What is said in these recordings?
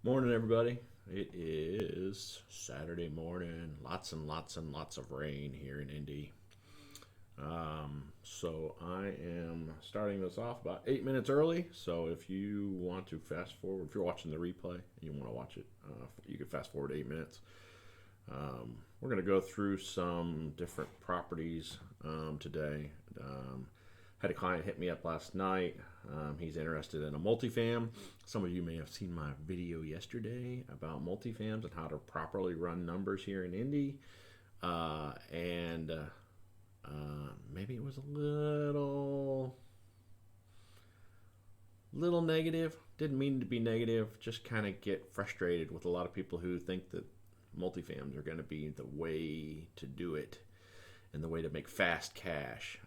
Morning, everybody. It is Saturday morning. Lots and lots and lots of rain here in Indy. So I am starting this off about 8 minutes early. So if you want to fast forward, if you're watching the replay and you want to watch it, you can fast forward 8 minutes. We're going to go through some different properties today. Had a client hit me up last night. He's interested in a multifam. Some of you may have seen my video yesterday about multifams and how to properly run numbers here in Indy. And maybe it was a little negative. Didn't mean to be negative. Just kind of get frustrated with a lot of people who think that multifams are going to be the way to do it and the way to make fast cash.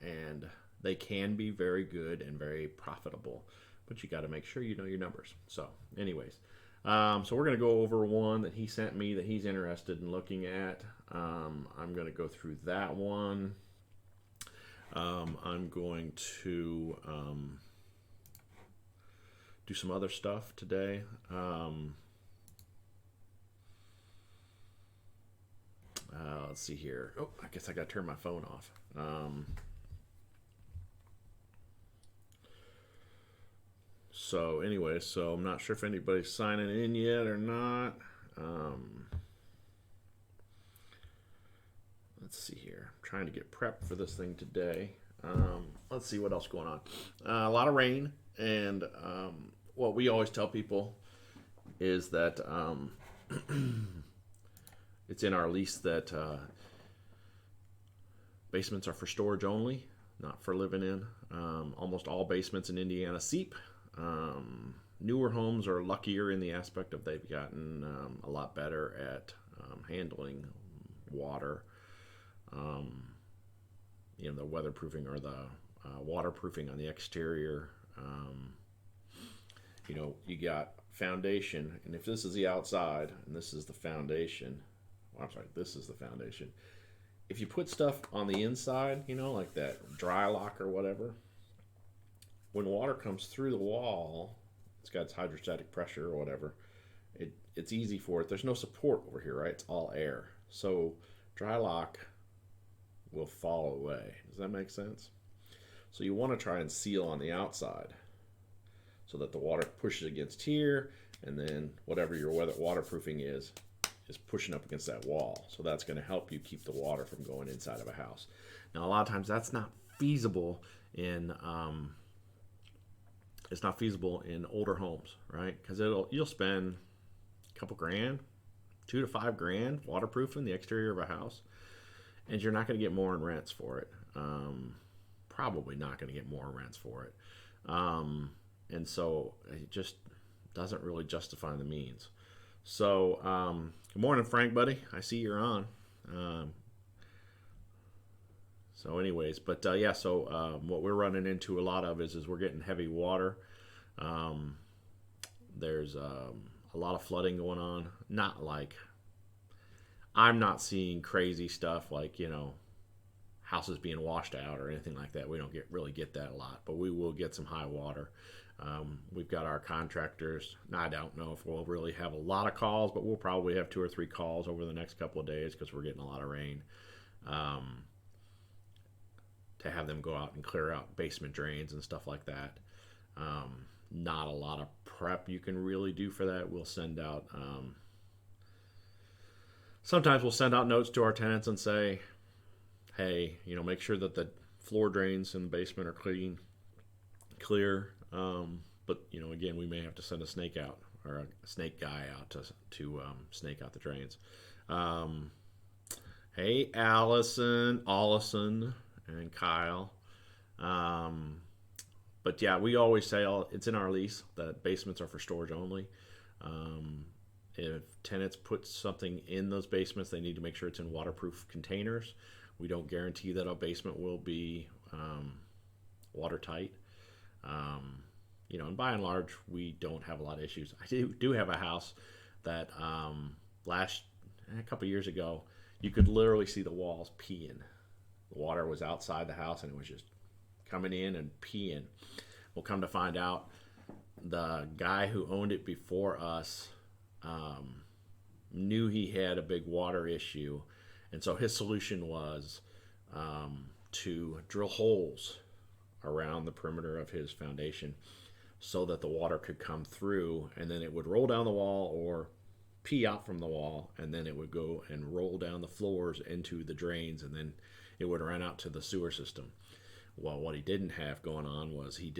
And they can be very good and very profitable, but you got to make sure you know your numbers. So, anyways, so we're going to go over one that he sent me that he's interested in looking at. I'm going to go through that one. I'm going to do some other stuff today. Let's see here. Oh, I guess I got to turn my phone off. So anyway, so I'm not sure if anybody's signing in yet or not. Let's see here. I'm trying to get prepped for this thing today. Let's see what else going on. A lot of rain, and what we always tell people is that it's in our lease that basements are for storage only, not for living in. Almost all basements in Indiana seep. Newer homes are luckier in the aspect of they've gotten a lot better at handling water. The weatherproofing or the waterproofing on the exterior. You got foundation, and if this is the outside and this is the foundation, well, I'm sorry, this is the foundation. If you put stuff on the inside, like that dry lock or whatever, when water comes through the wall, it's got its hydrostatic pressure or whatever. It's easy for it. There's no support over here, right? It's all air. So dry lock will fall away. Does that make sense? So you want to try and seal on the outside so that the water pushes against here, and then whatever your waterproofing is pushing up against that wall. So that's going to help you keep the water from going inside of a house. Now, a lot of times that's not feasible in it's not feasible in older homes, right? Because you'll spend a couple grand, $2 to $5 grand waterproofing the exterior of a house, and you're not going to get more in rents for it. Probably not going to get more rents for it, and so it just doesn't really justify the means. So, good morning, Frank, buddy. I see you're on. So, anyways, but yeah. So, what we're running into a lot of is we're getting heavy water. There's a lot of flooding going on. Not like I'm not seeing crazy stuff like houses being washed out or anything like that. We don't really get that a lot, but we will get some high water. We've got our contractors. I don't know if we'll really have a lot of calls, but we'll probably have 2 or 3 calls over the next couple of days because we're getting a lot of rain. To have them go out and clear out basement drains and stuff like that. Not a lot of prep you can really do for that. We'll send out. Sometimes we'll send out notes to our tenants and say, "Hey, make sure that the floor drains in the basement are clear." But again, we may have to send a snake out or a snake guy out to snake out the drains. Hey, Allison, and Kyle. But yeah, we always say it's in our lease that basements are for storage only. If tenants put something in those basements, they need to make sure it's in waterproof containers. We don't guarantee that a basement will be watertight. And by and large, we don't have a lot of issues. I do have a house that a couple years ago, you could literally see the walls peeing. The water was outside the house and it was just coming in and peeing. We'll come to find out the guy who owned it before us knew he had a big water issue, and so his solution was to drill holes around the perimeter of his foundation so that the water could come through, and then it would roll down the wall or pee out from the wall, and then it would go and roll down the floors into the drains, and then it would run out to the sewer system. Well, what he didn't have going on was he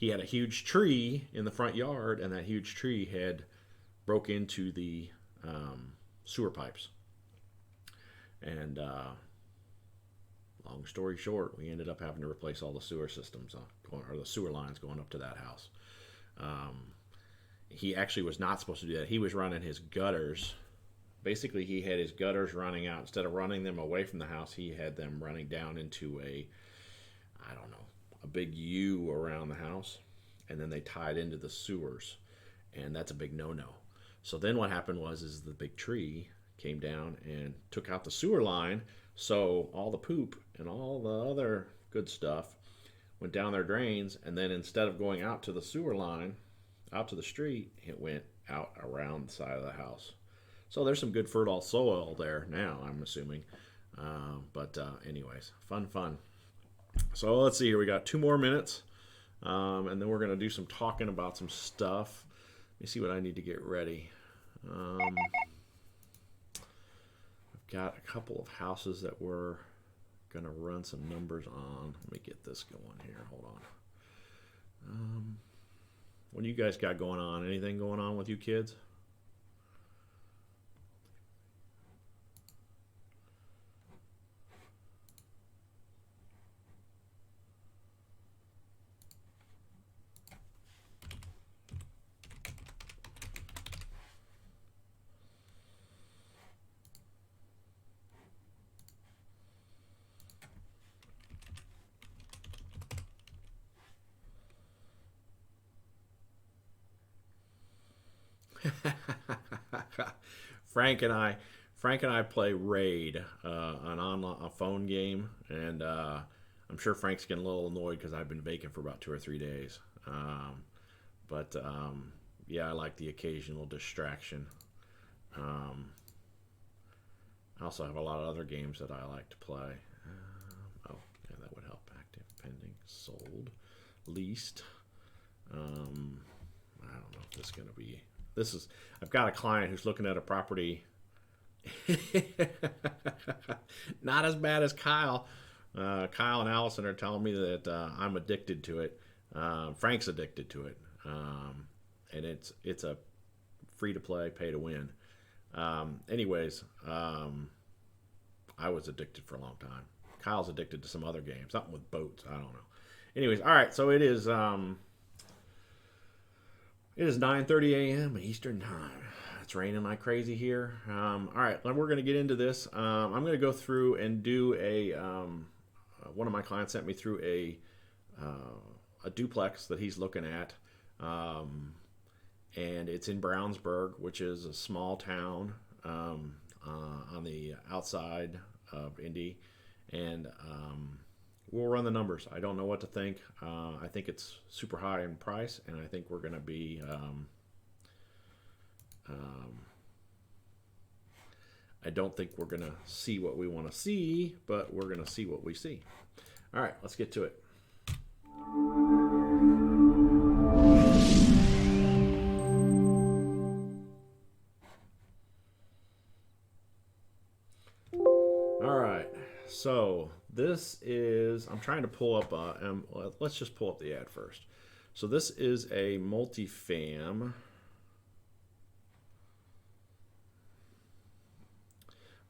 had a huge tree in the front yard, and that huge tree had broke into the sewer pipes. And long story short, we ended up having to replace all the sewer systems, or the sewer lines going up to that house. He actually was not supposed to do that. He was running his gutters. Basically, he had his gutters running out. Instead of running them away from the house, he had them running down into a big U around the house. And then they tied into the sewers. And that's a big no-no. So then what happened was the big tree came down and took out the sewer line. So all the poop and all the other good stuff went down their drains. And then instead of going out to the sewer line, out to the street, it went out around the side of the house. So there's some good fertile soil there now, I'm assuming. But anyways, fun. So let's see here. We got 2 more minutes. And then we're going to do some talking about some stuff. Let me see what I need to get ready. I've got a couple of houses that we're going to run some numbers on. Let me get this going here. Hold on. What do you guys got going on? Anything going on with you kids? Frank and I play Raid, a phone game, and I'm sure Frank's getting a little annoyed because I've been vacant for about 2 or 3 days. But yeah, I like the occasional distraction. I also have a lot of other games that I like to play. Oh, yeah, that would help. Active, pending, sold, leased. I don't know if this is going to be. I've got a client who's looking at a property. Not as bad as Kyle. Kyle and Allison are telling me that I'm addicted to it. Frank's addicted to it. And it's a free to play, pay to win. Anyways, I was addicted for a long time. Kyle's addicted to some other games, something with boats. I don't know. Anyways, all right. So it is 9:30 a.m. Eastern time. It's raining like crazy here. All right, we're going to get into this. I'm going to go through and do one of my clients sent me through a duplex that he's looking at. And it's in Brownsburg, which is a small town on the outside of Indy. And we'll run the numbers. I don't know what to think. I think it's super high in price, and I think we're going to be I don't think we're going to see what we want to see, but we're going to see what we see. All right, let's get to it. All right, so this is, I'm trying to pull up, let's just pull up the ad first. So this is a multifam.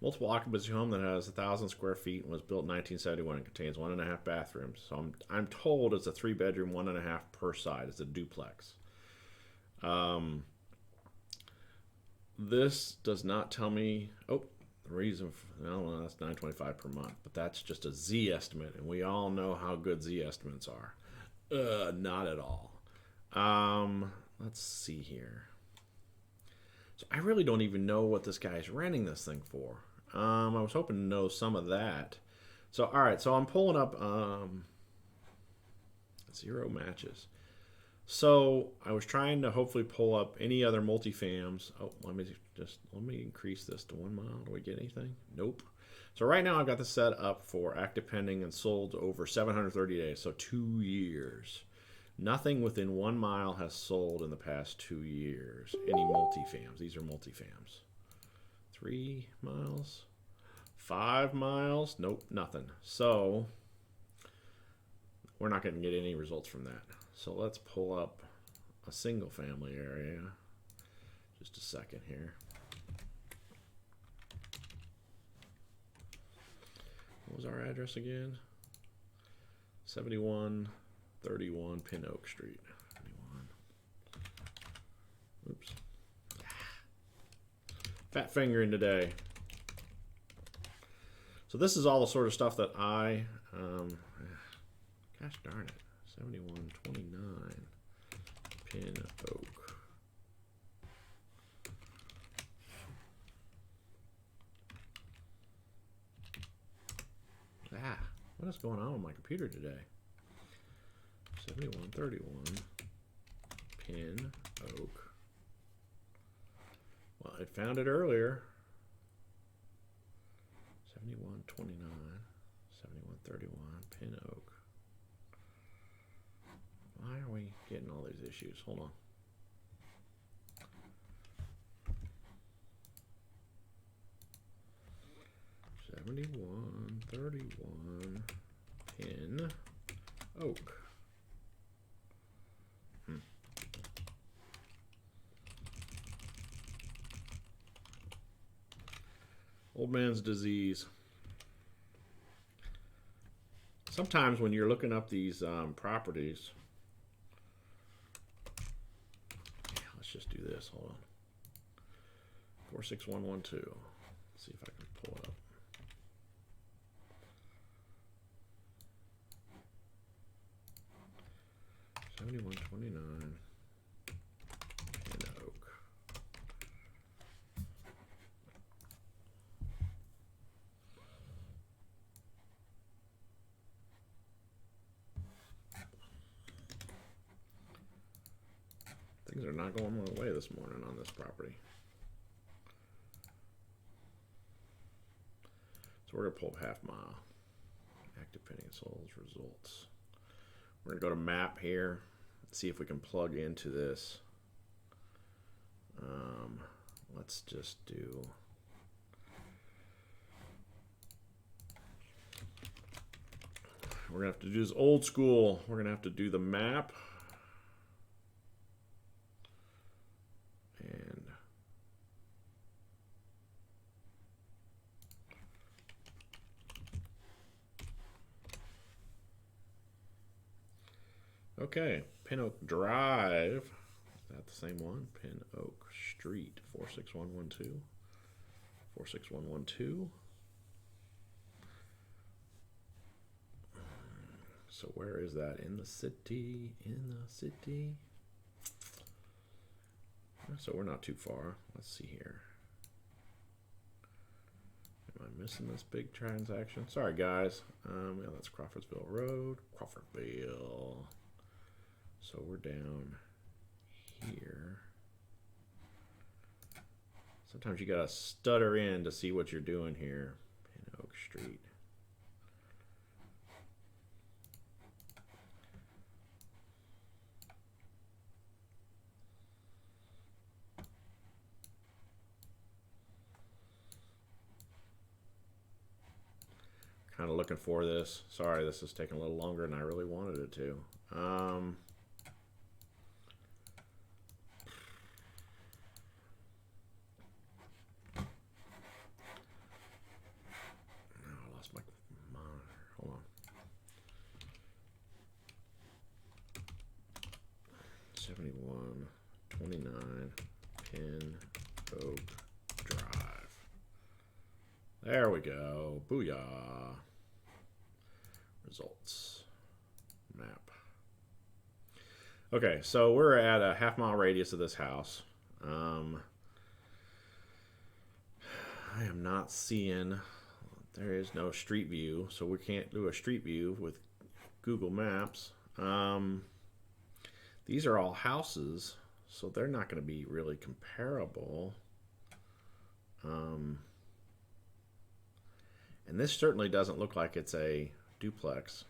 Multiple occupancy home that has 1,000 square feet and was built in 1971 and contains 1.5 bathrooms. So I'm told it's a 3-bedroom, 1.5 per side. It's a duplex. This does not tell me. Oh, the reason. No, that's $925 per month, but that's just a Z estimate, and we all know how good Z estimates are. Not at all. Let's see here. So I really don't even know what this guy's renting this thing for. I was hoping to know some of that. So, all right, so I'm pulling up 0 matches. So I was trying to hopefully pull up any other multifams. Oh, let me increase this to 1 mile. Do we get anything? Nope. So right now I've got this set up for active pending and sold over 730 days, so 2 years. Nothing within 1 mile has sold in the past 2 years. Any multifams. These are multifams. 3 miles. 5 miles. Nope, nothing. So we're not going to get any results from that. So let's pull up a single family area. Just a second here. What was our address again? 7131 Pin Oak Street. 71. Oops. Fat fingering today. So this is all the sort of stuff that gosh darn it. 7129 Pin Oak. What is going on with my computer today? 7131 Pin Oak. Well, it found it earlier. 7129 7131 Pin Oak. Why are we getting all these issues? Hold on. $71.31 Pin Oak. Old man's disease. Sometimes when you're looking up these properties, let's just do this. Hold on. 46112. Let's see if I can pull it up. $71.29 Pin Oak. Things are not going my way this morning on this property. So we're going to pull up half mile. Active pending sold results. We're going to go to map here. See if we can plug into this. Let's just do... We're going to have to do this old school. We're going to have to do the map. And okay, Pin Oak Drive. Is that the same one? Pin Oak Street, 46112. 46112. So where is that? In the city. In the city. So we're not too far. Let's see here. Am I missing this big transaction? Sorry, guys. Yeah, that's Crawfordsville Road. Crawfordville. So we're down here. Sometimes you gotta stutter in to see what you're doing here. Pin Oak Street. Kind of looking for this. Sorry, this is taking a little longer than I really wanted it to. I lost my monitor. Hold on. 7129 Pin Oak Drive. There we go. Booyah. Results. Map. Okay, so we're at a half-mile radius of this house. I am not seeing... There is no street view, so we can't do a street view with Google Maps. These are all houses, so they're not going to be really comparable. And this certainly doesn't look like it's a duplex.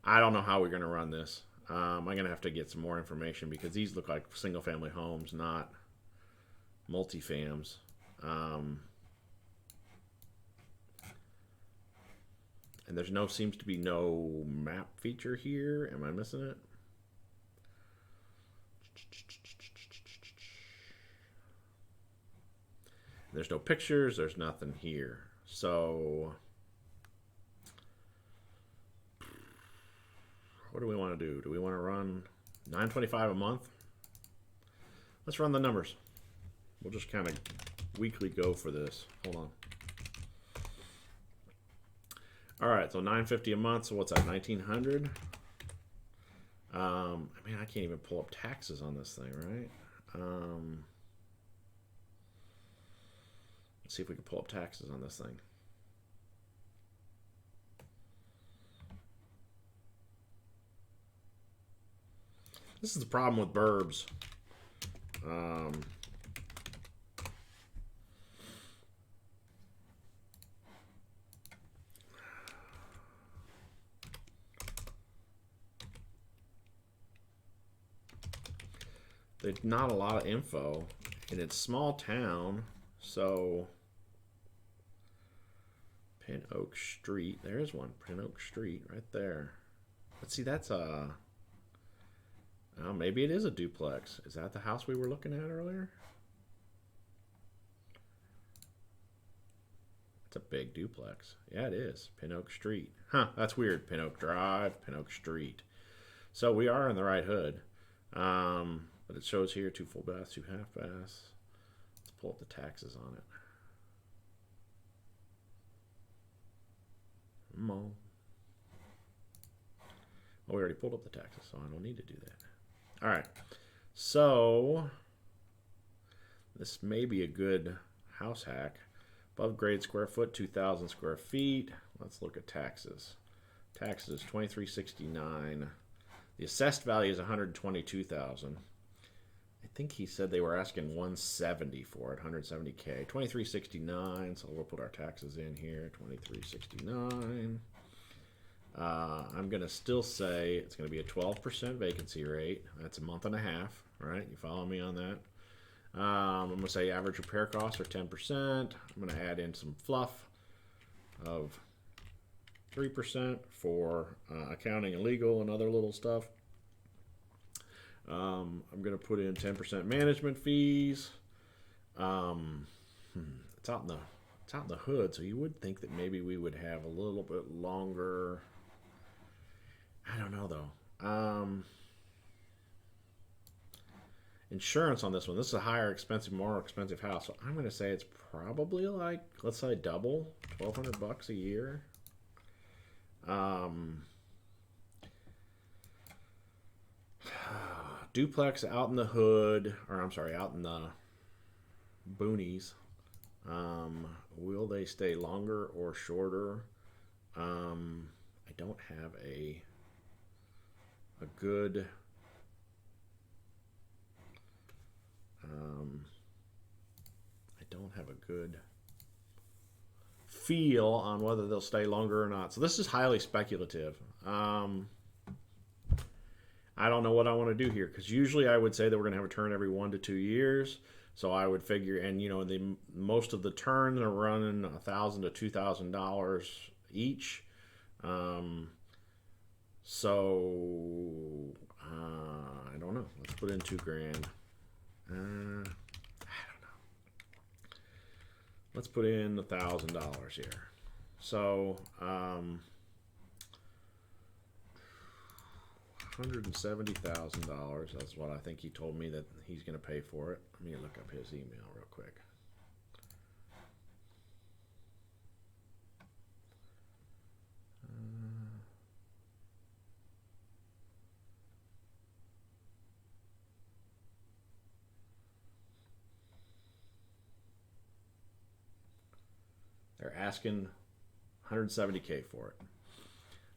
I don't know how we're going to run this. I'm going to have to get some more information because these look like single family homes, not multifams. And there's seems to be no map feature here. Am I missing it? There's no pictures. There's nothing here. So what do we want to do? Do we want to run $9.25 a month? Let's run the numbers. We'll just kind of weekly go for this. Hold on. All right, so $9.50 a month. So what's that? $1,900. I mean, I can't even pull up taxes on this thing, right? Let's see if we can pull up taxes on this thing. This is the problem with burbs. There's not a lot of info, and it's small town, so Pin Oak Street. There's one, Pin Oak Street, right there. Let's see, that's a. Oh, maybe it is a duplex. Is that the house we were looking at earlier? It's a big duplex. Yeah, it is. Pin Oak Street. Huh, that's weird. Pin Oak Drive, Pin Oak Street. So we are in the right hood. But it shows here 2 full baths, 2 half baths. Let's pull up the taxes on it. Well, we already pulled up the taxes, so I don't need to do that. All right. So this may be a good house hack. Above grade square foot, 2,000 square feet. Let's look at taxes. Taxes $2,369. The assessed value is $122,000. I think he said they were asking $170 for it, $170K. $2,369. So we'll put our taxes in here. $2,369. I'm gonna still say it's gonna be a 12% vacancy rate. That's a month and a half, right? You follow me on that? I'm gonna say average repair costs are 10%. I'm gonna add in some fluff of 3% for accounting and legal and other little stuff. I'm gonna put in 10% management fees. It's out in the hood, so you would think that maybe we would have a little bit longer. I don't know though. Insurance on this one. This is a more expensive house. So I'm going to say it's probably like, let's say double, $1,200 a year. Duplex out in the hood, or I'm sorry, out in the boonies. Will they stay longer or shorter? I don't have a good feel on whether they'll stay longer or not. So this is highly speculative. I don't know what I want to do here, because usually I would say that we're going to have a turn every 1 to 2 years. So I would figure, and most of the turns are running $1,000 to $2,000 each. So I don't know. Let's put in $2,000. I don't know. Let's put in $1,000 here. So $170,000. That's what I think he told me that he's going to pay for it. Let me look up his email real quick. They're asking $170K for it.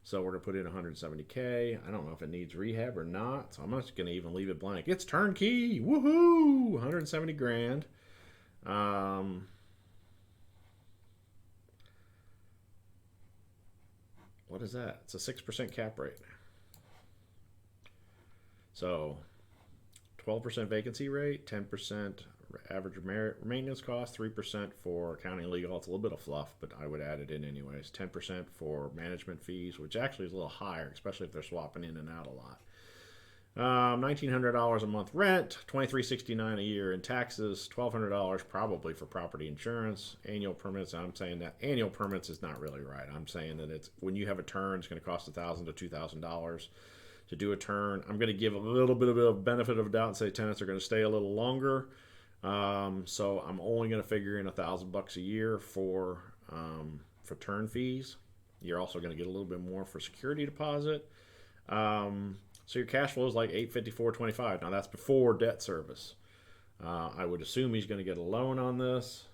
So we're going to put in 170K. I don't know if it needs rehab or not, so I'm just going to even leave it blank. It's turnkey. Woohoo! 170 grand. What is that? It's a 6% cap rate. So 12% vacancy rate, 10% average maintenance cost, 3% for accounting legal. It's a little bit of fluff, but I would add it in anyways. 10% for management fees, which actually is a little higher, especially if they're swapping in and out a lot. $1,900 a month rent, $2,369 a year in taxes, $1,200 probably for property insurance, annual permits. I'm saying that annual permits is not really right. I'm saying that it's when you have a turn, it's going to cost $1,000 to $2,000 to do a turn. I'm going to give a little bit of a benefit of a doubt and say tenants are going to stay a little longer. So I'm only going to figure in $1,000 a year for turn fees. You're also going to get a little bit more for security deposit. So your cash flow is like $854.25. Now that's before debt service. I would assume he's going to get a loan on this.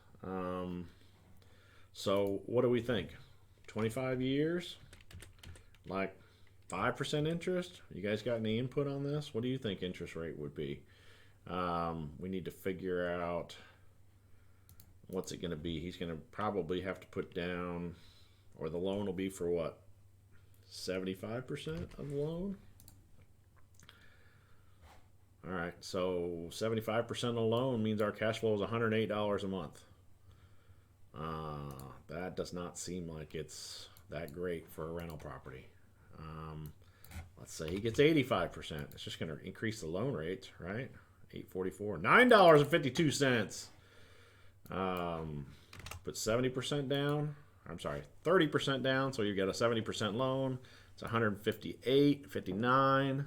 So what do we think? 25 years, like 5% interest. You guys got any input on this? What do you think interest rate would be? We need to figure out what's it going to be. He's going to probably have to put down, or the loan will be for what? 75% of the loan? All right, so 75% of the loan means our cash flow is $108 a month. That does not seem like it's that great for a rental property. Let's say he gets 85%. It's just going to increase the loan rates, right? $844, $9.52. Put 70% down. I'm sorry, 30% down. So you get a 70% loan. It's $158.59.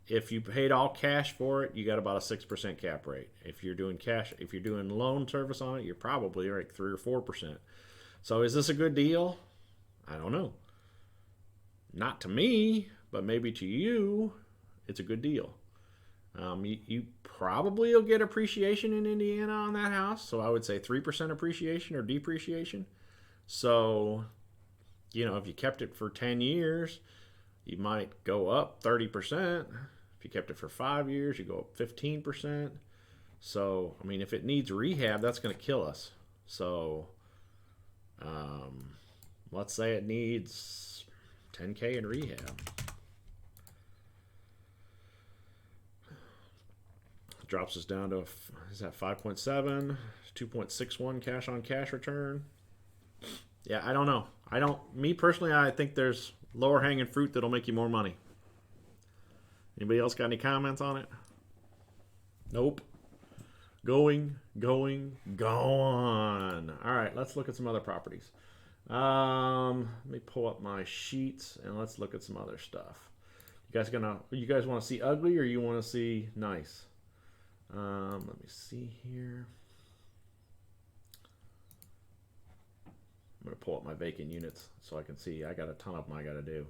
If you paid all cash for it, you got about a 6% cap rate. If you're doing loan service on it, you're probably like 3 or 4%. So is this a good deal? I don't know. Not to me, but maybe to you, it's a good deal. You probably will get appreciation in Indiana on that house. So I would say 3% appreciation or depreciation. So, if you kept it for 10 years, you might go up 30%. If you kept it for 5 years, you go up 15%. So, if it needs rehab, that's going to kill us. So, let's say it needs $10K in rehab. Drops us down to, is that 5.7, 2.61 cash on cash return. Yeah, I don't know. Me personally, I think there's lower hanging fruit that'll make you more money. Anybody else got any comments on it? Nope. Going, gone. All right, let's look at some other properties. Let me pull up my sheets and let's look at some other stuff. You guys want to see ugly or you want to see nice? Let me see here. I'm going to pull up my vacant units so I can see. I got a ton of them I got to do.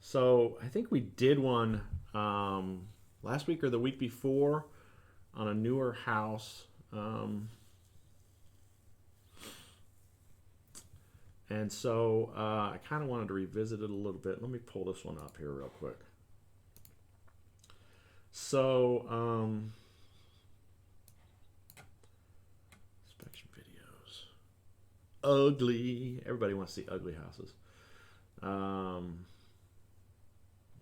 So I think we did one last week or the week before on a newer house. And so I kind of wanted to revisit it a little bit. Let me pull this one up here real quick. So, inspection videos. Ugly. Everybody wants to see ugly houses.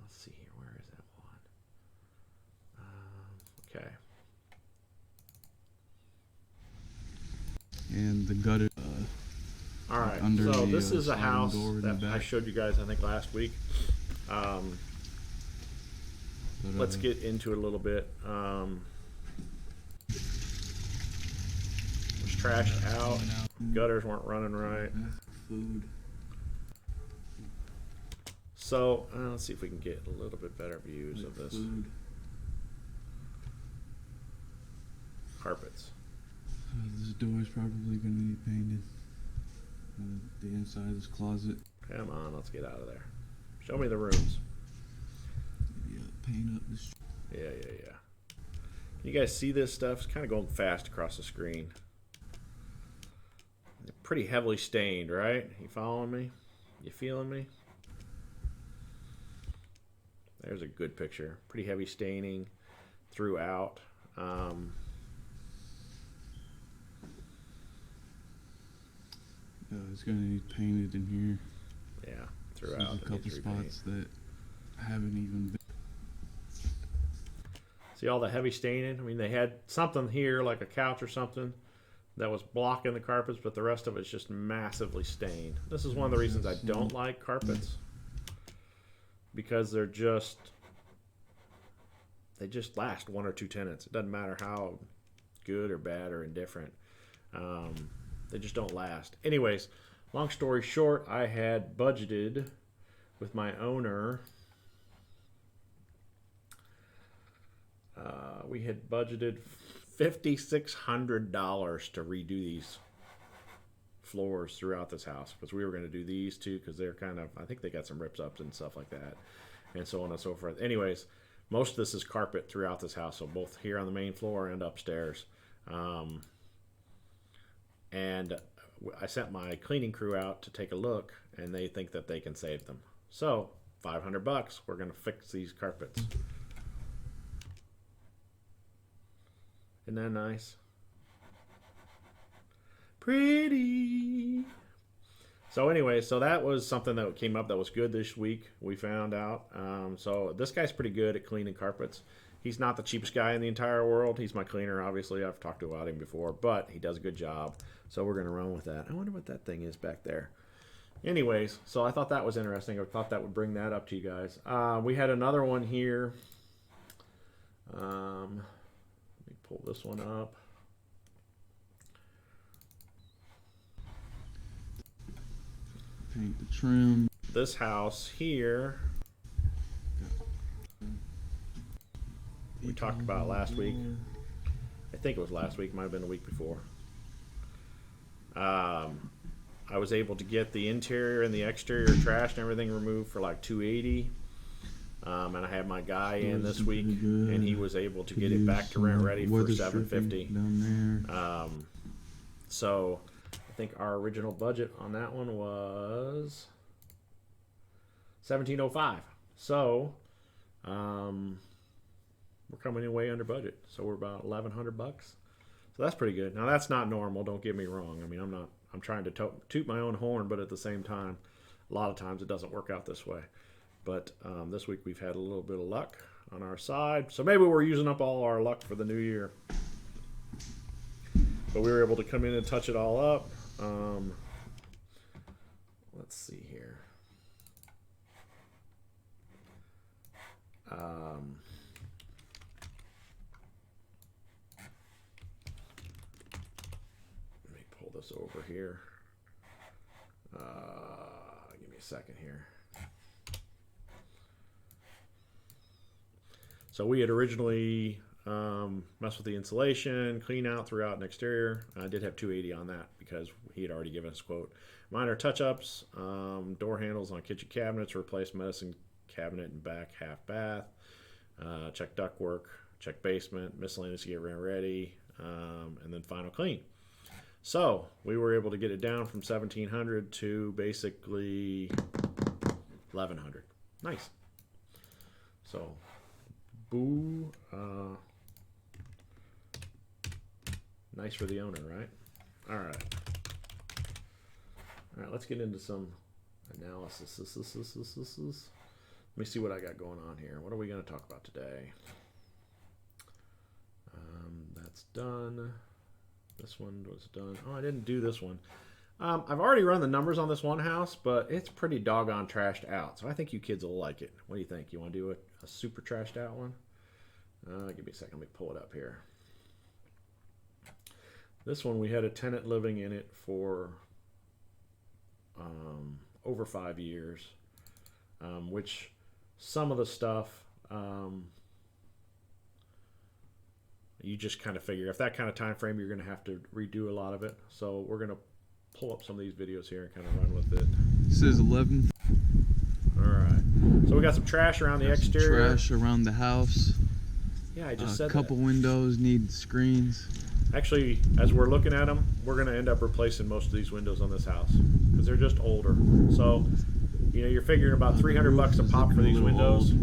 Let's see here. Where is that one? Okay. And the gutter. All right. So this is a house that I showed you guys, I think, last week. Let's get into it a little bit. It was trashed out. Gutters weren't running right. Food. So let's see if we can get a little bit better views of this. Carpets. This door is probably going to need painted. The inside of this closet. Come on, let's get out of there. Show me the rooms. Yeah, paint up this. Yeah. You guys see this stuff? It's kind of going fast across the screen. They're pretty heavily stained, right? You following me? You feeling me? There's a good picture. Pretty heavy staining throughout. It's gonna need painted in here. Yeah, throughout. There's a couple spots that haven't even been. See all the heavy staining? I mean, they had something here, like a couch or something, that was blocking the carpets, but the rest of it's just massively stained. This is one of the reasons I don't like carpets, because they just last 1 or 2 tenants. It doesn't matter how good or bad or indifferent. They just don't last. Anyways, long story short, I had budgeted with my owner. We had budgeted $5,600 to redo these floors throughout this house, because we were going to do these too, because they're kind of, I think they got some rips ups and stuff like that, and so on and so forth. Anyways, most of this is carpet throughout this house, so both here on the main floor and upstairs. And I sent my cleaning crew out to take a look, and they think that they can save them. So $500, we're going to fix these carpets. Isn't that nice? Pretty. So anyway, so that was something that came up that was good this week. We found out. So this guy's pretty good at cleaning carpets. He's not the cheapest guy in the entire world. He's my cleaner, obviously. I've talked about him before, but he does a good job. So we're going to run with that. I wonder what that thing is back there. Anyways, so I thought that was interesting. I thought that would bring that up to you guys. We had another one here. Let me pull this one up. Paint the trim. This house here, we talked about last week. I think it was last week, might have been the week before. I was able to get the interior and the exterior trash and everything removed for like $280. And I had my guy in this week, and he was able to get it back to rent ready for $750 down there. So I think our original budget on that one was $1,705. So we're coming in way under budget. So we're about $1,100. So that's pretty good. Now that's not normal. Don't get me wrong. I mean, I'm trying to toot my own horn, but at the same time, a lot of times it doesn't work out this way. But this week we've had a little bit of luck on our side. So maybe we're using up all our luck for the new year. But we were able to come in and touch it all up. Let's see here. Let me pull this over here. Give me a second here. So we had originally messed with the insulation, clean out throughout and exterior. I did have $280 on that because he had already given us a quote. Minor touch-ups, door handles on kitchen cabinets, replace medicine cabinet and back half bath, check ductwork, check basement, miscellaneous to get rent ready, and then final clean. So we were able to get it down from $1,700 to basically $1,100. Nice. So boo. Nice for the owner, right? All right. All right, let's get into some analysis. Let me see what I got going on here. What are we going to talk about today? That's done. This one was done. Oh, I didn't do this one. I've already run the numbers on this one house, but it's pretty doggone trashed out. So I think you kids will like it. What do you think? You want to do a super trashed out one? Give me a second. Let me pull it up here. This one, we had a tenant living in it for over 5 years, which some of the stuff you just kind of figure if that kind of time frame, you're going to have to redo a lot of it. So we're going to pull up some of these videos here and kind of run with it. This is 11. All right. So we got some trash around the Got some exterior. trash around the house. Yeah, I just said A that. couple windows need screens. Actually, as we're looking at them, we're going to end up replacing most of these windows on this house because they're just older. So, you're figuring about $300 a pop for these windows. You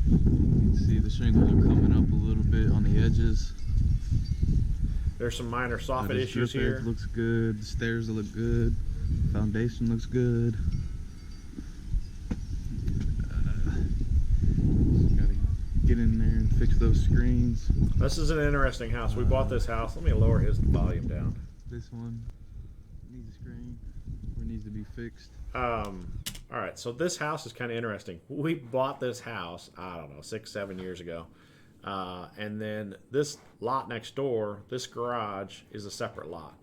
can see the shingles are coming up a little bit on the edges. There's some minor soffit This issues drip here. edge looks good. The stairs look good. Foundation looks good. Gotta get in there and fix those screens. This is an interesting house. We bought this house. Let me lower his volume down. This one needs a screen or needs to be fixed. All right, so this house is kind of interesting. We bought this house, I don't know, 6-7 years ago. And then this lot next door, this garage, is a separate lot.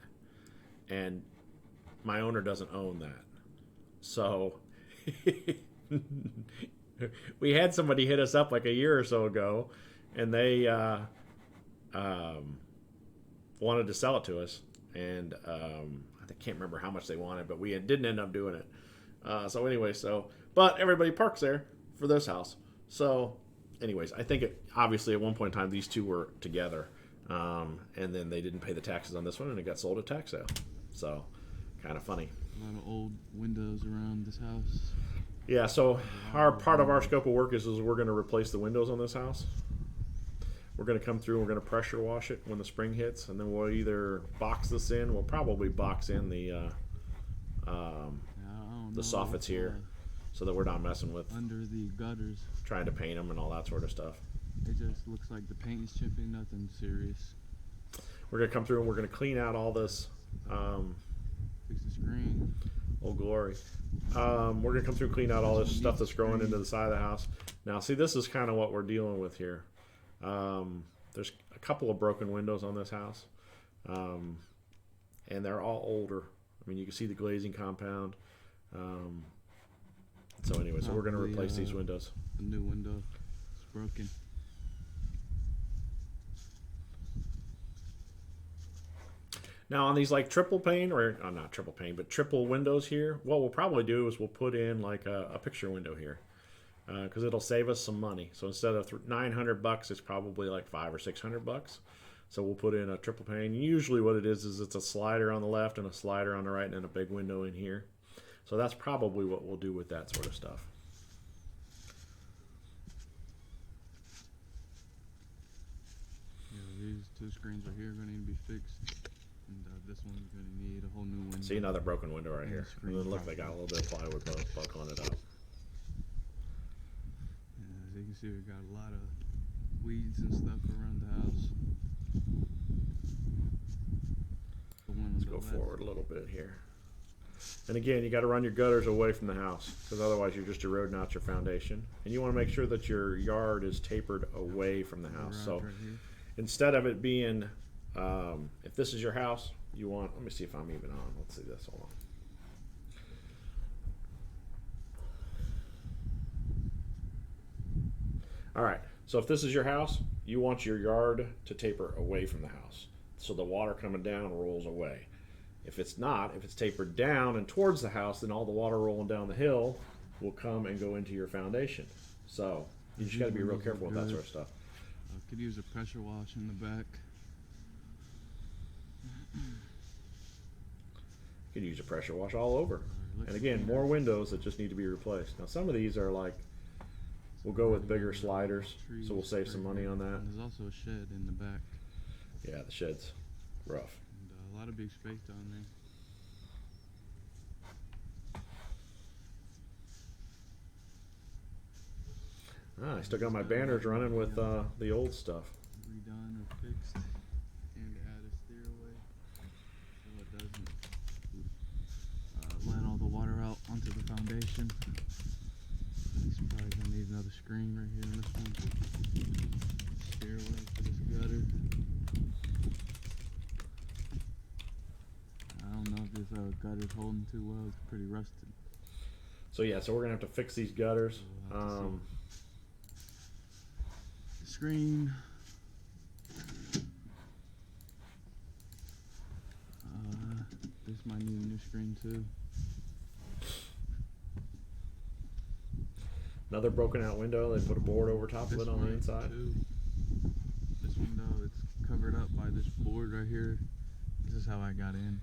And my owner doesn't own that. So we had somebody hit us up like a year or so ago, and they wanted to sell it to us. And I can't remember how much they wanted, but we didn't end up doing it. But everybody parks there for this house. So anyways, I think obviously at one point in time these two were together, and then they didn't pay the taxes on this one, and it got sold at tax sale. So kind of funny. A lot of old windows around this house. Yeah. So part of our scope of work is we're going to replace the windows on this house. We're going to come through and we're going to pressure wash it when the spring hits, and then we'll either box this in. We'll probably box in the soffits here, so that we're not messing with under the gutters, trying to paint them and all that sort of stuff. It just looks like the paint is chipping, nothing serious. We're going to come through and we're going to clean out all this. Fix the screen. Oh, glory. We're going to come through and clean out all this stuff that's growing into the side of the house. Now, see, this is kind of what we're dealing with here. There's a couple of broken windows on this house, and they're all older. I mean, you can see the glazing compound. So anyway, so we're going to replace these windows. A new window. It's broken. Now on these like triple pane, or not triple pane, but triple windows here, what we'll probably do is we'll put in like a picture window here, because it'll save us some money. So instead of $900, it's probably like $500 or $600. So we'll put in a triple pane. Usually what it is it's a slider on the left and a slider on the right, and then a big window in here. So that's probably what we'll do with that sort of stuff. Yeah, these two screens right here are going to need to be fixed. And this one's going to need a whole new window. See, another broken window right here. And it looks like I got a little bit of plywood buckling it up. Yeah, as you can see, we've got a lot of weeds and stuff around the house. Let's go forward a little bit here. And again, you got to run your gutters away from the house, because otherwise you're just eroding out your foundation. And you want to make sure that your yard is tapered away from the house. So right instead of it being, if this is your house, you want, let me see if I'm even on. Let's see this, hold on. All right, so if this is your house, you want your yard to taper away from the house, so the water coming down rolls away. If it's not, if it's tapered down and towards the house, then all the water rolling down the hill will come and go into your foundation. So you just got to be real careful with that sort of stuff. Could use a pressure wash in the back. You could use a pressure wash all over. And again, more windows that just need to be replaced. Now some of these are like, we'll go with bigger sliders, so we'll save some money on that. And there's also a shed in the back. Yeah, the shed's rough. And a lot of big space down there. I still got my banners running with the old stuff. Redone or fixed, and add a stairway so it doesn't let all the water out onto the foundation. He's probably gonna need another screen right here in this one. Stairway for this gutter. I don't know if this gutter's holding too well. It's pretty rusted. So yeah, so we're gonna have to fix these gutters. Screen. This might need a new screen too. Another broken out window. They put a board over top of This it on the one inside. too. This window, it's covered up by this board right here. This is how I got in.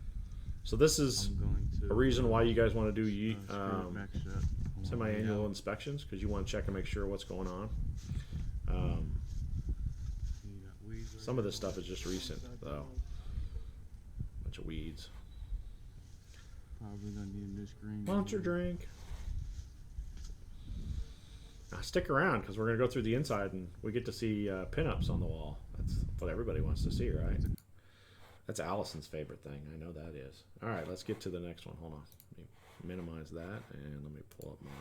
So this is I'm going to a reason why you guys want to do screw it back shut. semi-annual inspections, because you want to check and make sure what's going on. Some of this stuff is just recent, though. Bunch of weeds. Probably gonna need a new screen. Monster drink. Now stick around, because we're going to go through the inside and we get to see pinups on the wall. That's what everybody wants to see, right? That's Allison's favorite thing. I know that is. All right, let's get to the next one. Hold on. Let me minimize that, and let me pull up my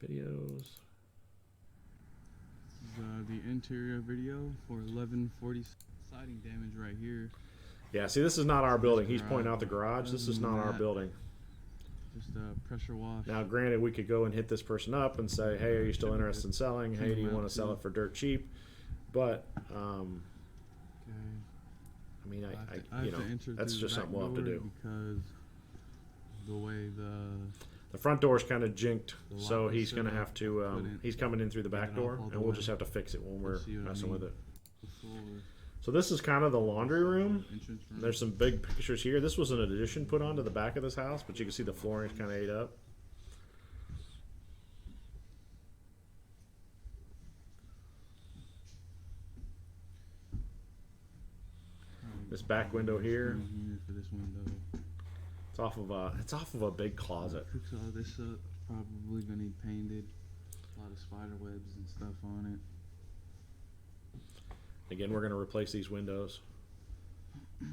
videos. This is the interior video for 1140 siding damage right here. Yeah, see, this is not our building. He's pointing out the garage. This is not our building. Just a pressure wash. Now, granted, we could go and hit this person up and say, hey, are you still interested in selling? Hey, do you want to sell it for dirt cheap? But, I mean, I you know, that's just something we'll have to do. Because the way the front door is kind of jinked, so he's going to have to, he's coming in through the back door, and we'll just have to fix it when we're messing with it. So this is kind of the laundry room. There's some big pictures here. This was an addition put onto the back of this house, but you can see the flooring is kind of ate up. This back window here. It's off of a big closet. Fix all this up. Probably gonna need painted. A lot of spider webs and stuff on it. Again, we're going to replace these windows. All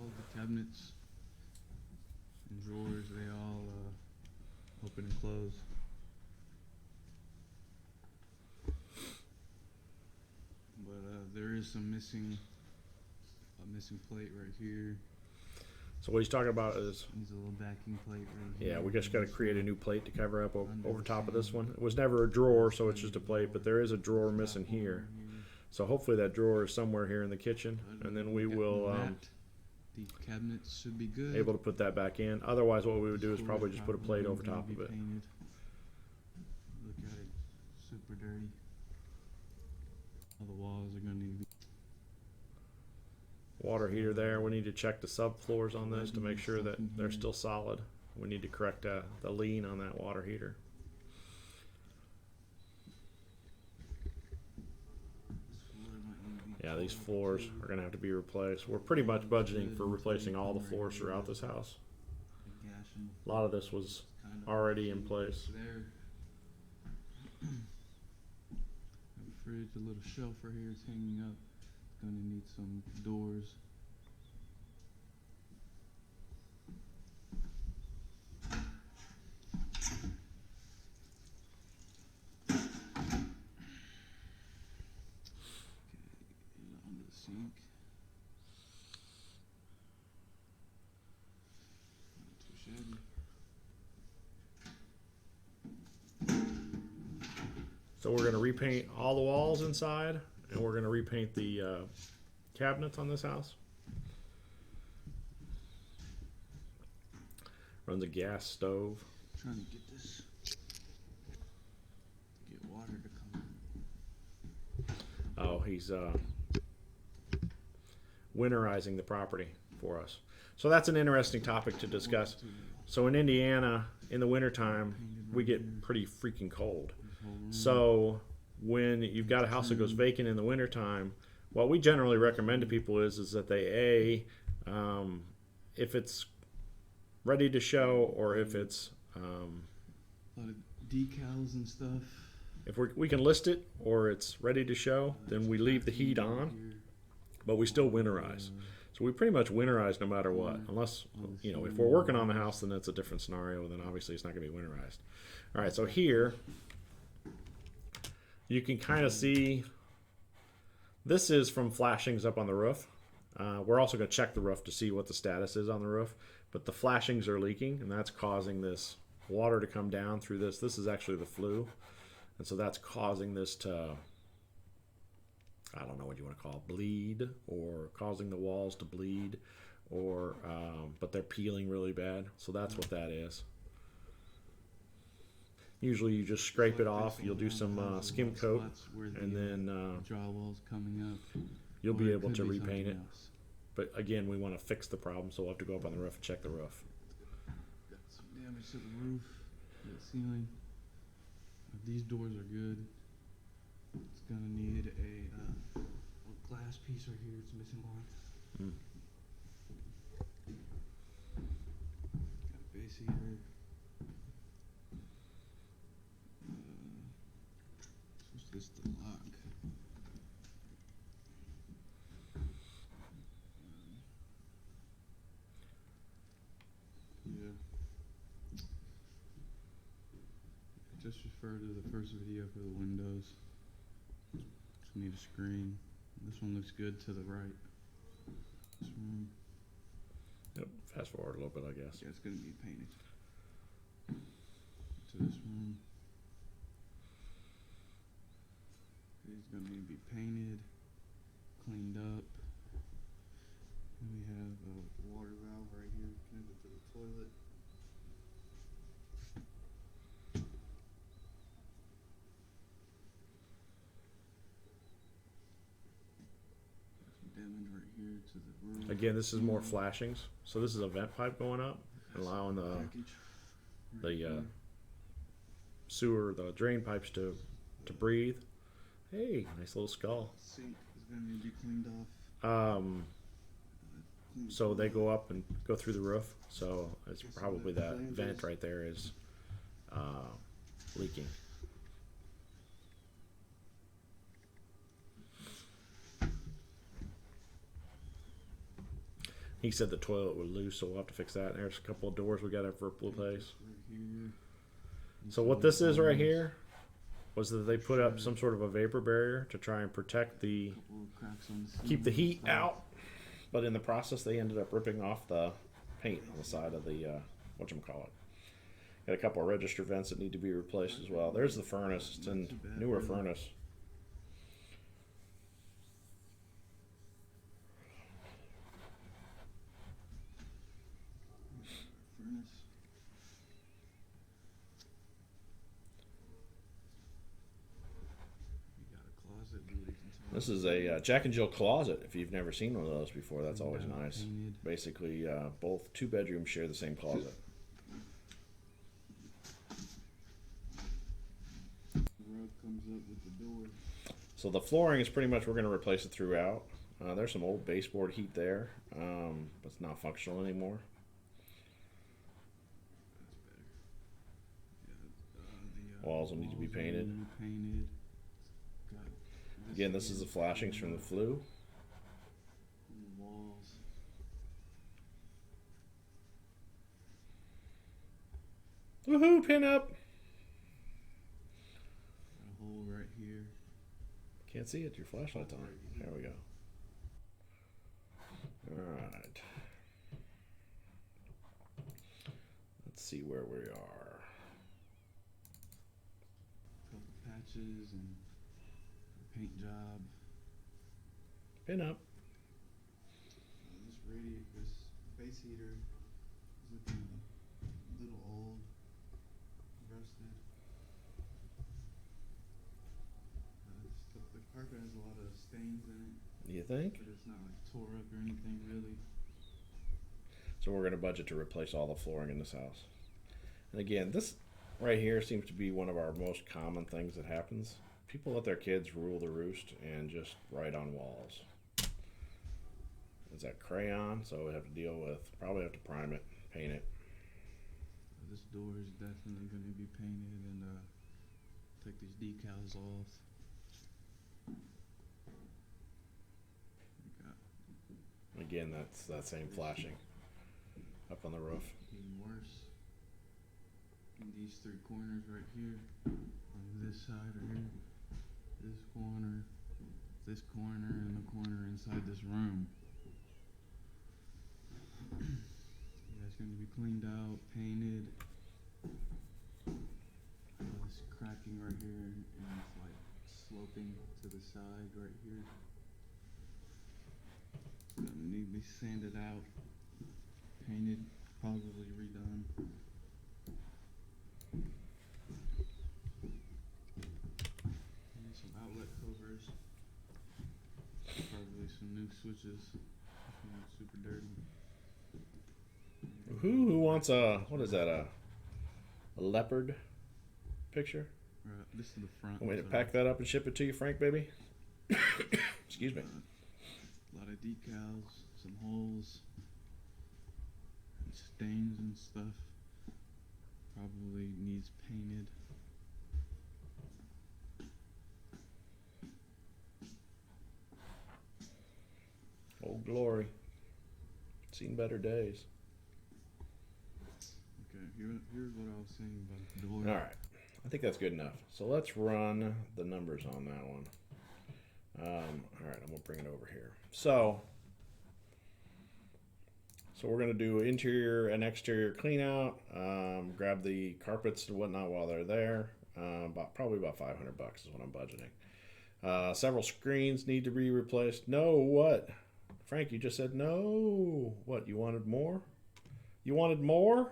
the cabinets and drawers, they all open and close. But there is some missing plate right here. So what he's talking about is, needs a little backing plate right here. yeah, we just got to create a new plate to cover up over top of this one. It was never a drawer, so it's just a plate, but there is a drawer missing here. So hopefully that drawer is somewhere here in the kitchen, and then we will the cabinets should be good. able to put that back in. Otherwise, what we would do is probably just put a plate over top of it. Painted. Look at it, super dirty. All the walls are gonna need Water heater there. We need to check the subfloors on this to make sure that they're still solid. We need to correct the lean on that water heater. Yeah, these floors are going to have to be replaced. We're pretty much budgeting for replacing all the floors throughout this house. A lot of this was already in place. Fridge, a little shelf right here is hanging up. Gonna need some doors. Okay, onto the sink. Not too shabby. So we're going to repaint all the walls inside, and we're going to repaint the cabinets on this house. Runs a gas stove. Trying to get this, get water to come in. Oh, he's winterizing the property for us. So that's an interesting topic to discuss. So in Indiana, in the wintertime, we get pretty freaking cold. So when you've got a house that goes vacant in the wintertime, what we generally recommend to people is that they, if it's ready to show, or if it's a lot of decals and stuff. If we can list it, or it's ready to show, then we leave the heat on, but we still winterize. So we pretty much winterize no matter what, unless, you know, if we're working on the house, then it's a different scenario. Then obviously it's not going to be winterized. All right, so here you can kind of see this is from flashings up on the roof. We're also going to check the roof to see what the status is on the roof, but the flashings are leaking, and that's causing this water to come down through this. This is actually the flue, and so that's causing this to I don't know what you want to call it, bleed, or causing the walls to bleed, or but they're peeling really bad. So that's what that is. Usually you just scrape it off. You'll do some skim coat, and then drywall's coming up. you'll be able to repaint it. But again, we want to fix the problem, so we'll have to go up on the roof and check the roof. Got some damage to the roof, the ceiling. These doors are good. It's gonna need a glass piece right here. It's missing one. Got a base heater. What's this? The lock. Yeah. Just refer to the first video for the windows. Just need a screen. This one looks good to the right. This room. Yep. Fast forward a little bit, I guess. Yeah, it's gonna be painted. To this room. It's gonna need to be painted, cleaned up. And we have a water valve right here connected to the toilet. Some damage right here to the roof. Again, this is more flashings. So this is a vent pipe going up, allowing the sewer, the drain pipes to breathe. Hey, nice little skull. Sink is going to need to be cleaned off. So they go up and go through the roof. So it's probably that vent right there is leaking. He said the toilet was loose, so we'll have to fix that. And there's a couple of doors we got to replace. So what this is right here was that they put up some sort of a vapor barrier to try and protect keep the heat out. But in the process, they ended up ripping off the paint on the side of the whatchamacallit. Got a couple of register vents that need to be replaced as well. There's the furnace. It's a newer furnace. This is a Jack and Jill closet. If you've never seen one of those before, that's always nice. Basically, both 2 bedrooms share the same closet. The rug comes up with the door. So the flooring is pretty much, we're going to replace it throughout. There's some old baseboard heat there, but it's not functional anymore. Walls will need to be painted. Again, this is the flashings from the flue. Walls. Woohoo, pin up! A hole right here. Can't see it, your flashlight's on. There we go. Alright. Let's see where we are. Couple patches and paint job. Pin up. This base heater is looking a little old, rusted. The carpet has a lot of stains in it. You think? But it's not like tore up or anything really. So we're going to budget to replace all the flooring in this house. And again, this right here seems to be one of our most common things that happens. People let their kids rule the roost and just write on walls. It's that crayon, so we have to deal with, probably have to prime it, paint it. This door is definitely going to be painted and take these decals off. Again, that's that same flashing up on the roof. Even worse. And these 3 corners right here, on this side right here, this corner, and the corner inside this room. Yeah, it's going to be cleaned out, painted. This cracking right here, and it's like sloping to the side right here. It's gonna need to be sanded out, painted, probably redone. And some outlet covers. Probably some new switches. Super dirty. Who wants a, what is that, a leopard picture? Right, this is the front. Want me to pack that up and ship it to you, Frank, baby? Excuse me. A lot of decals, some holes, and stains and stuff. Probably needs painted. Oh, glory. Seen better days. Okay, here's what I was saying about the door. All right. I think that's good enough. So let's run the numbers on that one. All right, I'm going to bring it over here. So we're going to do interior and exterior clean out. Grab the carpets and whatnot while they're there. Probably about $500 is what I'm budgeting. Several screens need to be replaced. No, what? Frank, you just said no. What, you wanted more? You wanted more?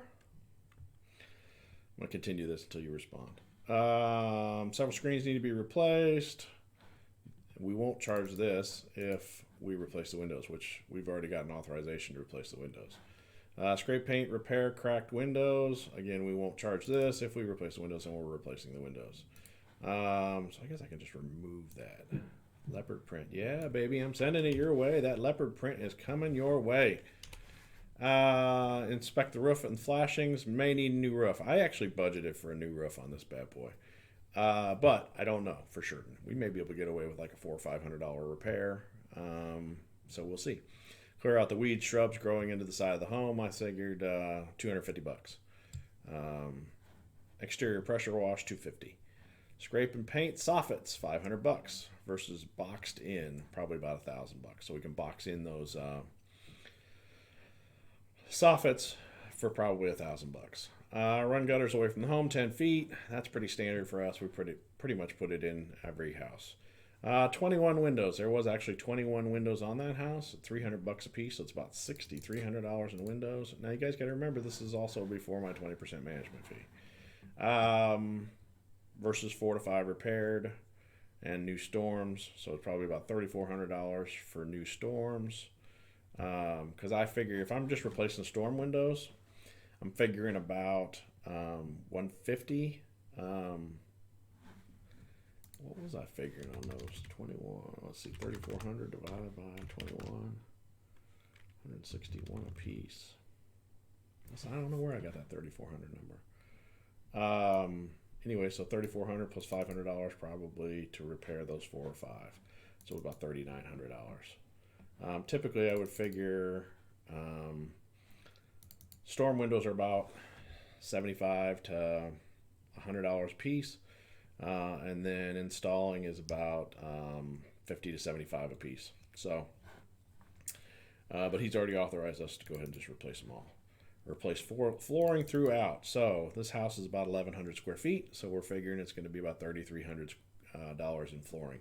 I'm going to continue this until you respond. Several screens need to be replaced. We won't charge this if we replace the windows, which we've already gotten authorization to replace the windows. Scrape paint, repair cracked windows. Again, we won't charge this if we replace the windows and we're replacing the windows. So I guess I can just remove that. Leopard print. Yeah, baby, I'm sending it your way. That leopard print is coming your way. Inspect the roof and flashings. May need a new roof. I actually budgeted for a new roof on this bad boy. But I don't know for certain. We may be able to get away with like a $400 or $500 repair. So we'll see. Clear out the weeds, shrubs growing into the side of the home. I figured $250. Exterior pressure wash, $250. Scrape and paint soffits, $500 versus boxed in, probably about $1,000. So we can box in those soffits for probably $1,000. Run gutters away from the home, 10 feet. That's pretty standard for us. We pretty much put it in every house. 21 windows. There was actually 21 windows on that house, $300 a piece. So it's about $6,300 in windows. Now you guys got to remember this is also before my 20% management fee. Versus 4 to 5 repaired and new storms. So it's probably about $3,400 for new storms. Because I figure if I'm just replacing storm windows, I'm figuring about $150. What was I figuring on those? 21. Let's see, 3,400 divided by 21. 161 a piece. I don't know where I got that 3,400 number. Anyway, so $3,400 plus $500 probably to repair those 4 or 5. So about $3,900. Typically, I would figure storm windows are about $75 to $100 a piece, and then installing is about $50 to $75 a piece. So, but he's already authorized us to go ahead and just replace them all. Replace flooring throughout. So this house is about 1,100 square feet. So we're figuring it's going to be about $3,300 in flooring.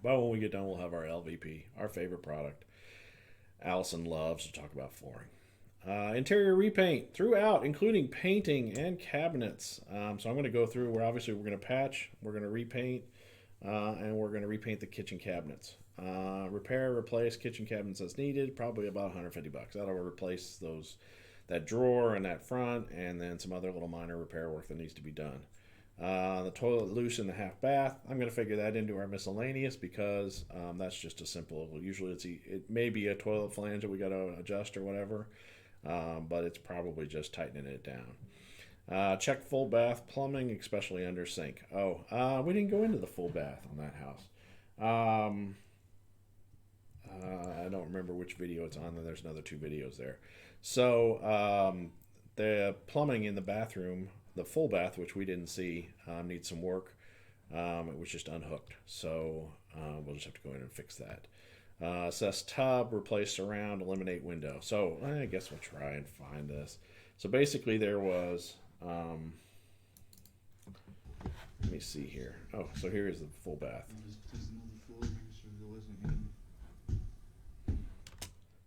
But when we get done, we'll have our LVP, our favorite product. Allison loves to talk about flooring. Interior repaint throughout, including painting and cabinets. So I'm going to go through where obviously we're going to patch, we're going to repaint, and we're going to repaint the kitchen cabinets. Repair, replace kitchen cabinets as needed, probably about $150. That'll replace that drawer and that front, and then some other little minor repair work that needs to be done. The toilet loose in the half bath, I'm going to figure that into our miscellaneous because that's just a simple, usually it may be a toilet flange that we got to adjust or whatever, but it's probably just tightening it down. Check full bath plumbing, especially under sink. We didn't go into the full bath on that house. I don't remember which video it's on. There's another 2 videos there. So the plumbing in the bathroom, the full bath, which we didn't see, needs some work. It was just unhooked. So we'll just have to go in and fix that. Assess tub, replace surround, eliminate window. So I guess we'll try and find this. So basically there was Let me see here. Oh, so here is the full bath. I'll just test another floor, make sure there wasn't any.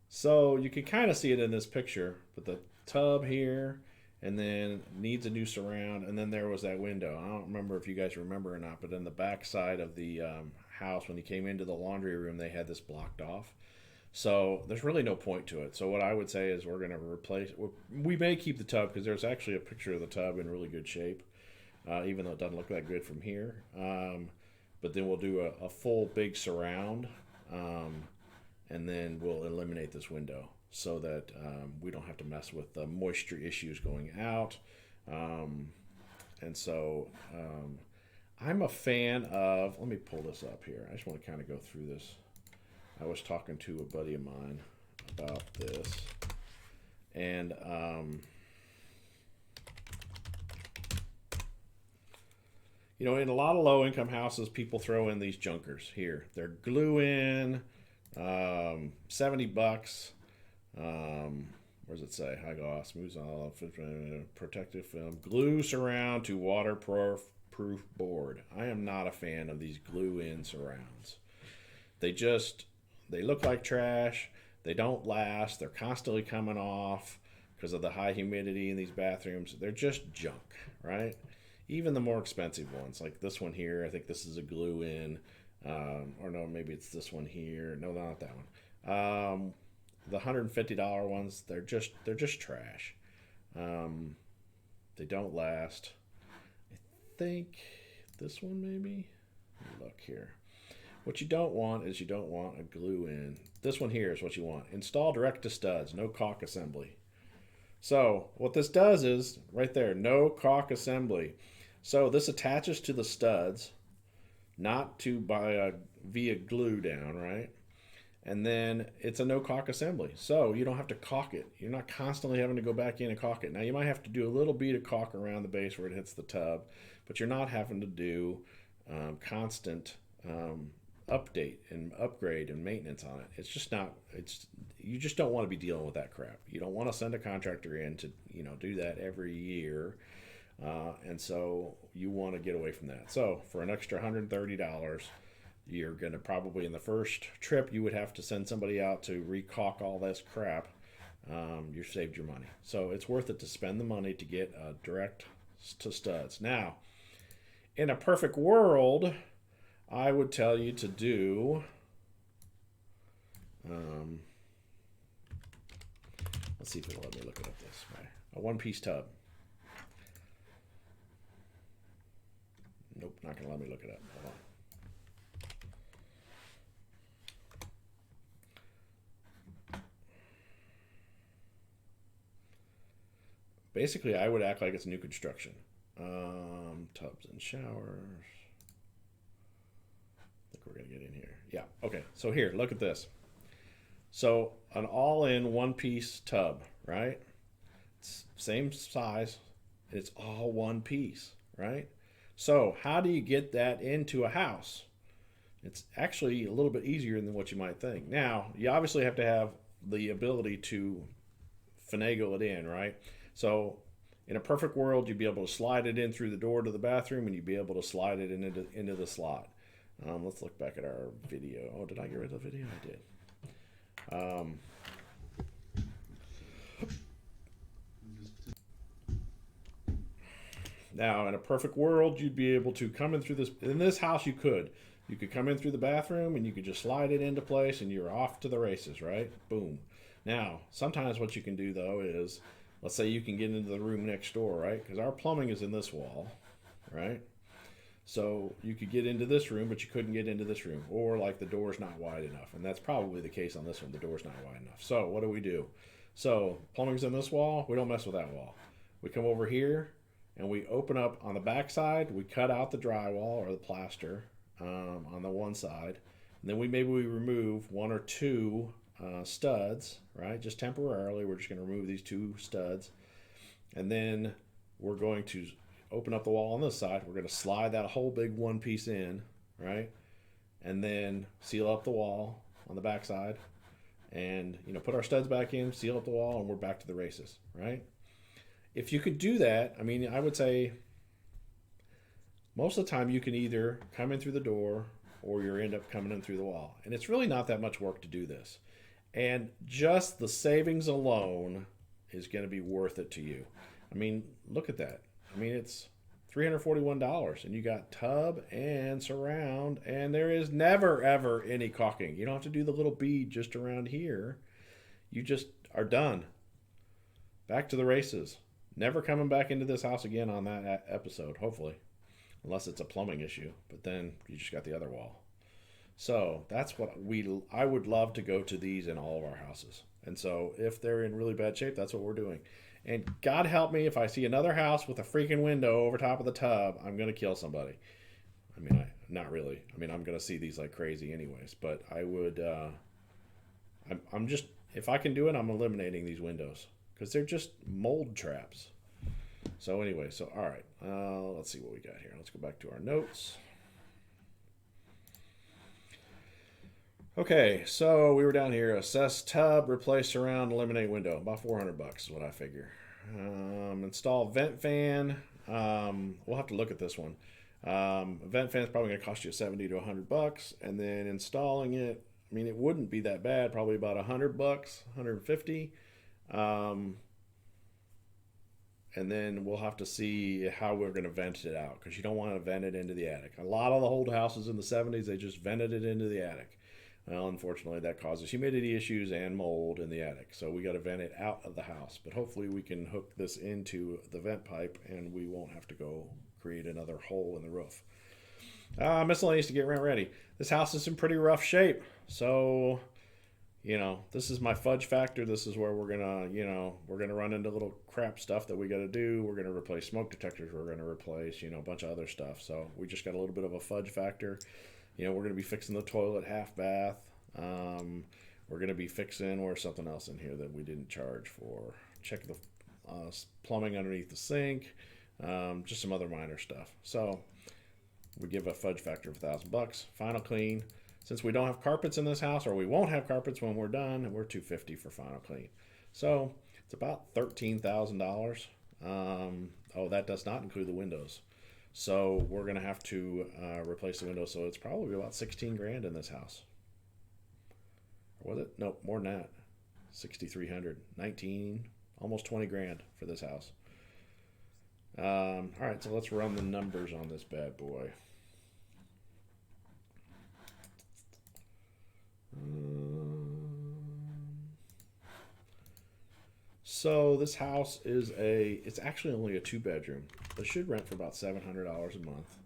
So you can kind of see it in this picture, but the tub here, and then needs a new surround, and then there was that window. I don't remember if you guys remember or not, but in the back side of the house, when you came into the laundry room, they had this blocked off. So there's really no point to it. So what I would say is we're going to replace. We may keep the tub because there's actually a picture of the tub in really good shape, even though it doesn't look that good from here. But then we'll do a full big surround, and then we'll eliminate this window so that we don't have to mess with the moisture issues going out. And so I'm a fan of. Let me pull this up here. I just want to kind of go through this. I was talking to a buddy of mine about this, and in a lot of low-income houses, people throw in these junkers here. They're glue-in, $70. Where does it say? High gloss, smooth, protective film, glue surround to waterproof board. I am not a fan of these glue-in surrounds. They look like trash. They don't last. They're constantly coming off because of the high humidity in these bathrooms. They're just junk, right? Even the more expensive ones, like this one here. I think this is a glue-in. Or no, maybe it's this one here. No, not that one. The $150 ones, they're just trash. They don't last. I think this one maybe. Let me look here. What you don't want is a glue-in. This one here is what you want. Install direct to studs, no caulk assembly. So what this does is, right there, no caulk assembly. So this attaches to the studs, not via glue down, right? And then it's a no caulk assembly. So you don't have to caulk it. You're not constantly having to go back in and caulk it. Now you might have to do a little bead of caulk around the base where it hits the tub, but you're not having to do constant update and upgrade and maintenance on it. You just don't want to be dealing with that crap. You don't want to send a contractor in to do that every year, and so you want to get away from that. So for an extra $130, you're going to probably, in the first trip, you would have to send somebody out to recaulk all this crap. You saved your money, so it's worth it to spend the money to get direct to studs. Now, in a perfect world, I would tell you to do, let's see if it'll let me look it up this way. A one-piece tub. Nope, not going to let me look it up. Hold on. Basically, I would act like it's new construction. Tubs and showers. We're going to get in here. Yeah, okay. So here, look at this. So an all-in one-piece tub, right? It's same size. It's all one piece, right? So how do you get that into a house? It's actually a little bit easier than what you might think. Now, you obviously have to have the ability to finagle it in, right? So in a perfect world, you'd be able to slide it in through the door to the bathroom, and you'd be able to slide it into the slot. Let's look back at our video. Oh, did I get rid of the video? I did. Now, in a perfect world, you'd be able to come in through this. In this house, you could come in through the bathroom, and you could just slide it into place, and you're off to the races, right? Boom. Now, sometimes what you can do, though, is, let's say you can get into the room next door, right? Because our plumbing is in this wall, right? So you could get into this room, but you couldn't get into this room. Or like the door's not wide enough. And that's probably the case on this one. The door's not wide enough. So what do? So plumbing's in this wall. We don't mess with that wall. We come over here and we open up on the back side. We cut out the drywall or the plaster on the one side. And then we remove one or two studs, right? Just temporarily. We're just going to remove these two studs. And then we're going to open up the wall on this side. We're going to slide that whole big one piece in, right? And then seal up the wall on the back side, and put our studs back in, seal up the wall, and we're back to the races, right? If you could do that, I mean, I would say most of the time you can either come in through the door or you end up coming in through the wall. And it's really not that much work to do this. And just the savings alone is going to be worth it to you. I mean, look at that. I mean, it's $341 and you got tub and surround, and there is never ever any caulking. You don't have to do the little bead just around here. You just are done. Back to the races. Never coming back into this house again on that episode, hopefully. Unless it's a plumbing issue, but then you just got the other wall. So that's what I would love to go to these in all of our houses. And so if they're in really bad shape, that's what we're doing. And God help me if I see another house with a freaking window over top of the tub, I'm going to kill somebody. I mean, not really. I mean, I'm going to see these like crazy anyways. But I would, I'm just, if I can do it, I'm eliminating these windows. Because they're just mold traps. So anyway, so all right. Let's see what we got here. Let's go back to our notes. Okay, so we were down here. Assess tub, replace surround, eliminate window. About $400 is what I figure. Install vent fan. We'll have to look at this one. A vent fan is probably going to cost you $70 to $100, and then installing it. I mean, it wouldn't be that bad. Probably about $100, $150. And then we'll have to see how we're going to vent it out, because you don't want to vent it into the attic. A lot of the old houses in the 70s, they just vented it into the attic. Well, unfortunately, that causes humidity issues and mold in the attic. So we got to vent it out of the house. But hopefully we can hook this into the vent pipe and we won't have to go create another hole in the roof. Miscellaneous to get rent ready. This house is in pretty rough shape. So, this is my fudge factor. This is where we're going to, we're going to run into little crap stuff that we got to do. We're going to replace smoke detectors. We're going to replace, a bunch of other stuff. So we just got a little bit of a fudge factor. We're going to be fixing the toilet half bath. We're going to be fixing, or something else in here that we didn't charge for. Check the plumbing underneath the sink. Just some other minor stuff. So we give a fudge factor of $1,000. Final clean. Since we don't have carpets in this house, or we won't have carpets when we're done, we're $250 for final clean. So it's about $13,000. That does not include the windows. So we're going to have to replace the windows. So it's probably about 16 grand in this house. Or was it? Nope, more than that. 6,300, 19, almost 20 grand for this house. All right, so let's run the numbers on this bad boy. So this house is it's actually only a 2-bedroom. It should rent for about $700 a month.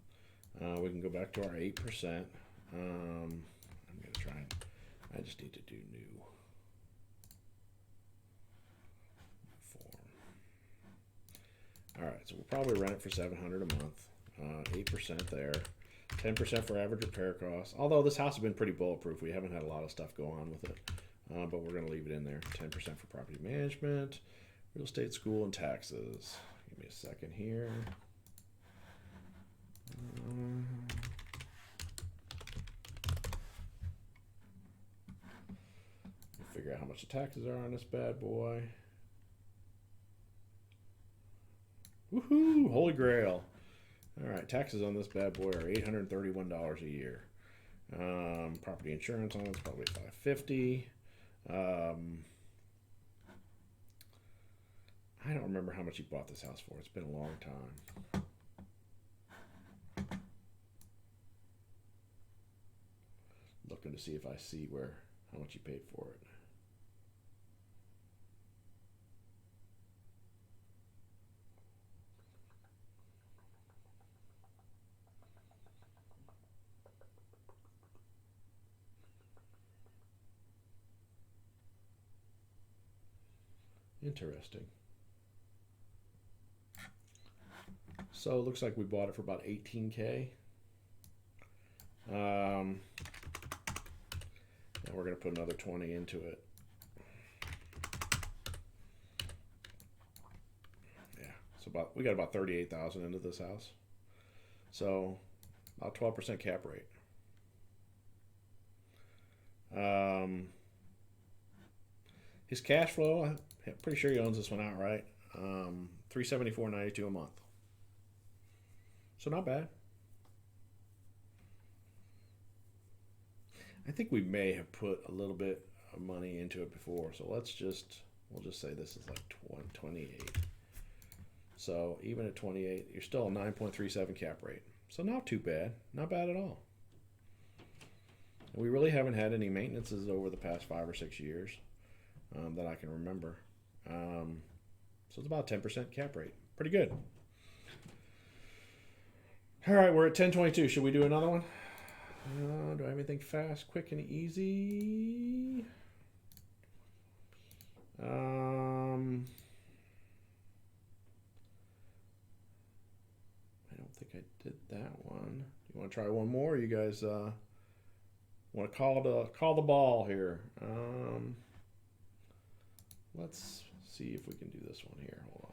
We can go back to our 8%. I'm going to try I just need to do new form. All right, so we'll probably rent it for $700 a month. 8% there. 10% for average repair costs. Although this house has been pretty bulletproof. We haven't had a lot of stuff go on with it. But we're going to leave it in there. 10% for property management, real estate, school, and taxes. Give me a second here. Figure out how much the taxes are on this bad boy. Woohoo! Holy grail. All right, taxes on this bad boy are $831 a year. Property insurance on it's probably $550. I don't remember how much he bought this house for. It's been a long time. Looking to see if I see how much he paid for it. Interesting. So it looks like we bought it for about $18K. And we're going to put another 20 into it. Yeah, so we got about 38,000 into this house. So about 12% cap rate. His cash flow, I'm pretty sure he owns this one outright. $374.92 a month. So not bad. I think we may have put a little bit of money into it before, so we'll just say this is like 28. So even at 28, you're still a 9.37 cap rate. So not too bad, not bad at all. And we really haven't had any maintenances over the past 5 or 6 years that I can remember. So it's about a 10% cap rate. Pretty good. All right, we're at 10:22. Should we do another one? Do I have anything fast, quick, and easy? I don't think I did that one. You want to try one more? Or you guys want to call the ball here? Let's see if we can do this one here. Hold on.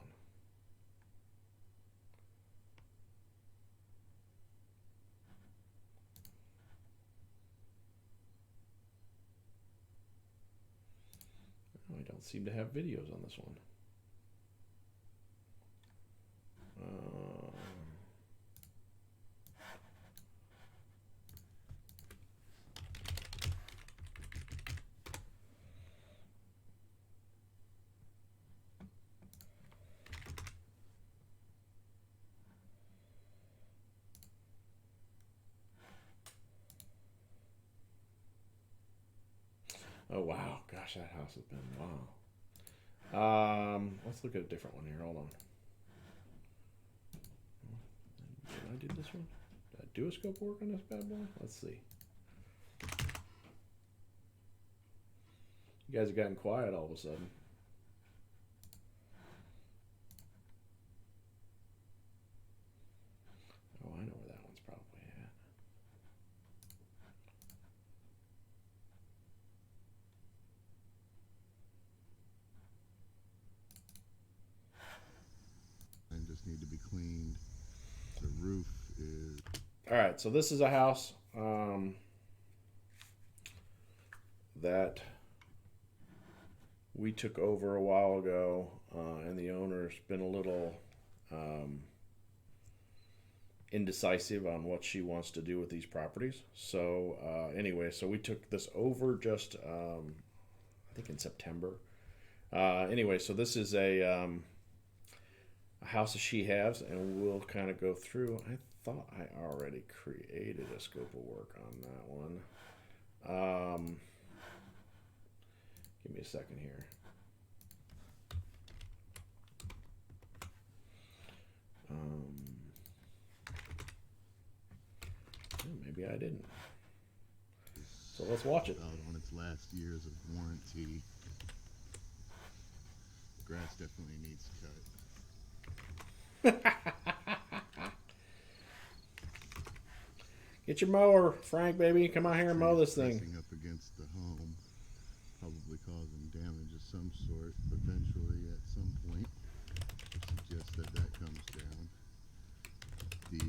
I don't seem to have videos on this one. Oh wow, gosh, that house has been wow. Let's look at a different one here. Hold on. Did I do this one? Did I do a scope work on this bad boy? Let's see. You guys have gotten quiet all of a sudden. Oh, I know where that one's probably at. And just need to be cleaned. The roof is... All right, so this is a house that we took over a while ago, and the owner's been a little indecisive on what she wants to do with these properties. So anyway, so we took this over just I think in September. Anyway, so this is a house that she has, and we'll kind of go through. I thought I already created a scope of work on that one. Give me a second here. Maybe I didn't. So let's watch it. Out on its last years of warranty. Grass definitely needs cut. Get your mower, Frank, baby. Come out here and mow this thing. Pressing up against the home, probably causing damage of some sort. Eventually, at some point, suggest that comes down. The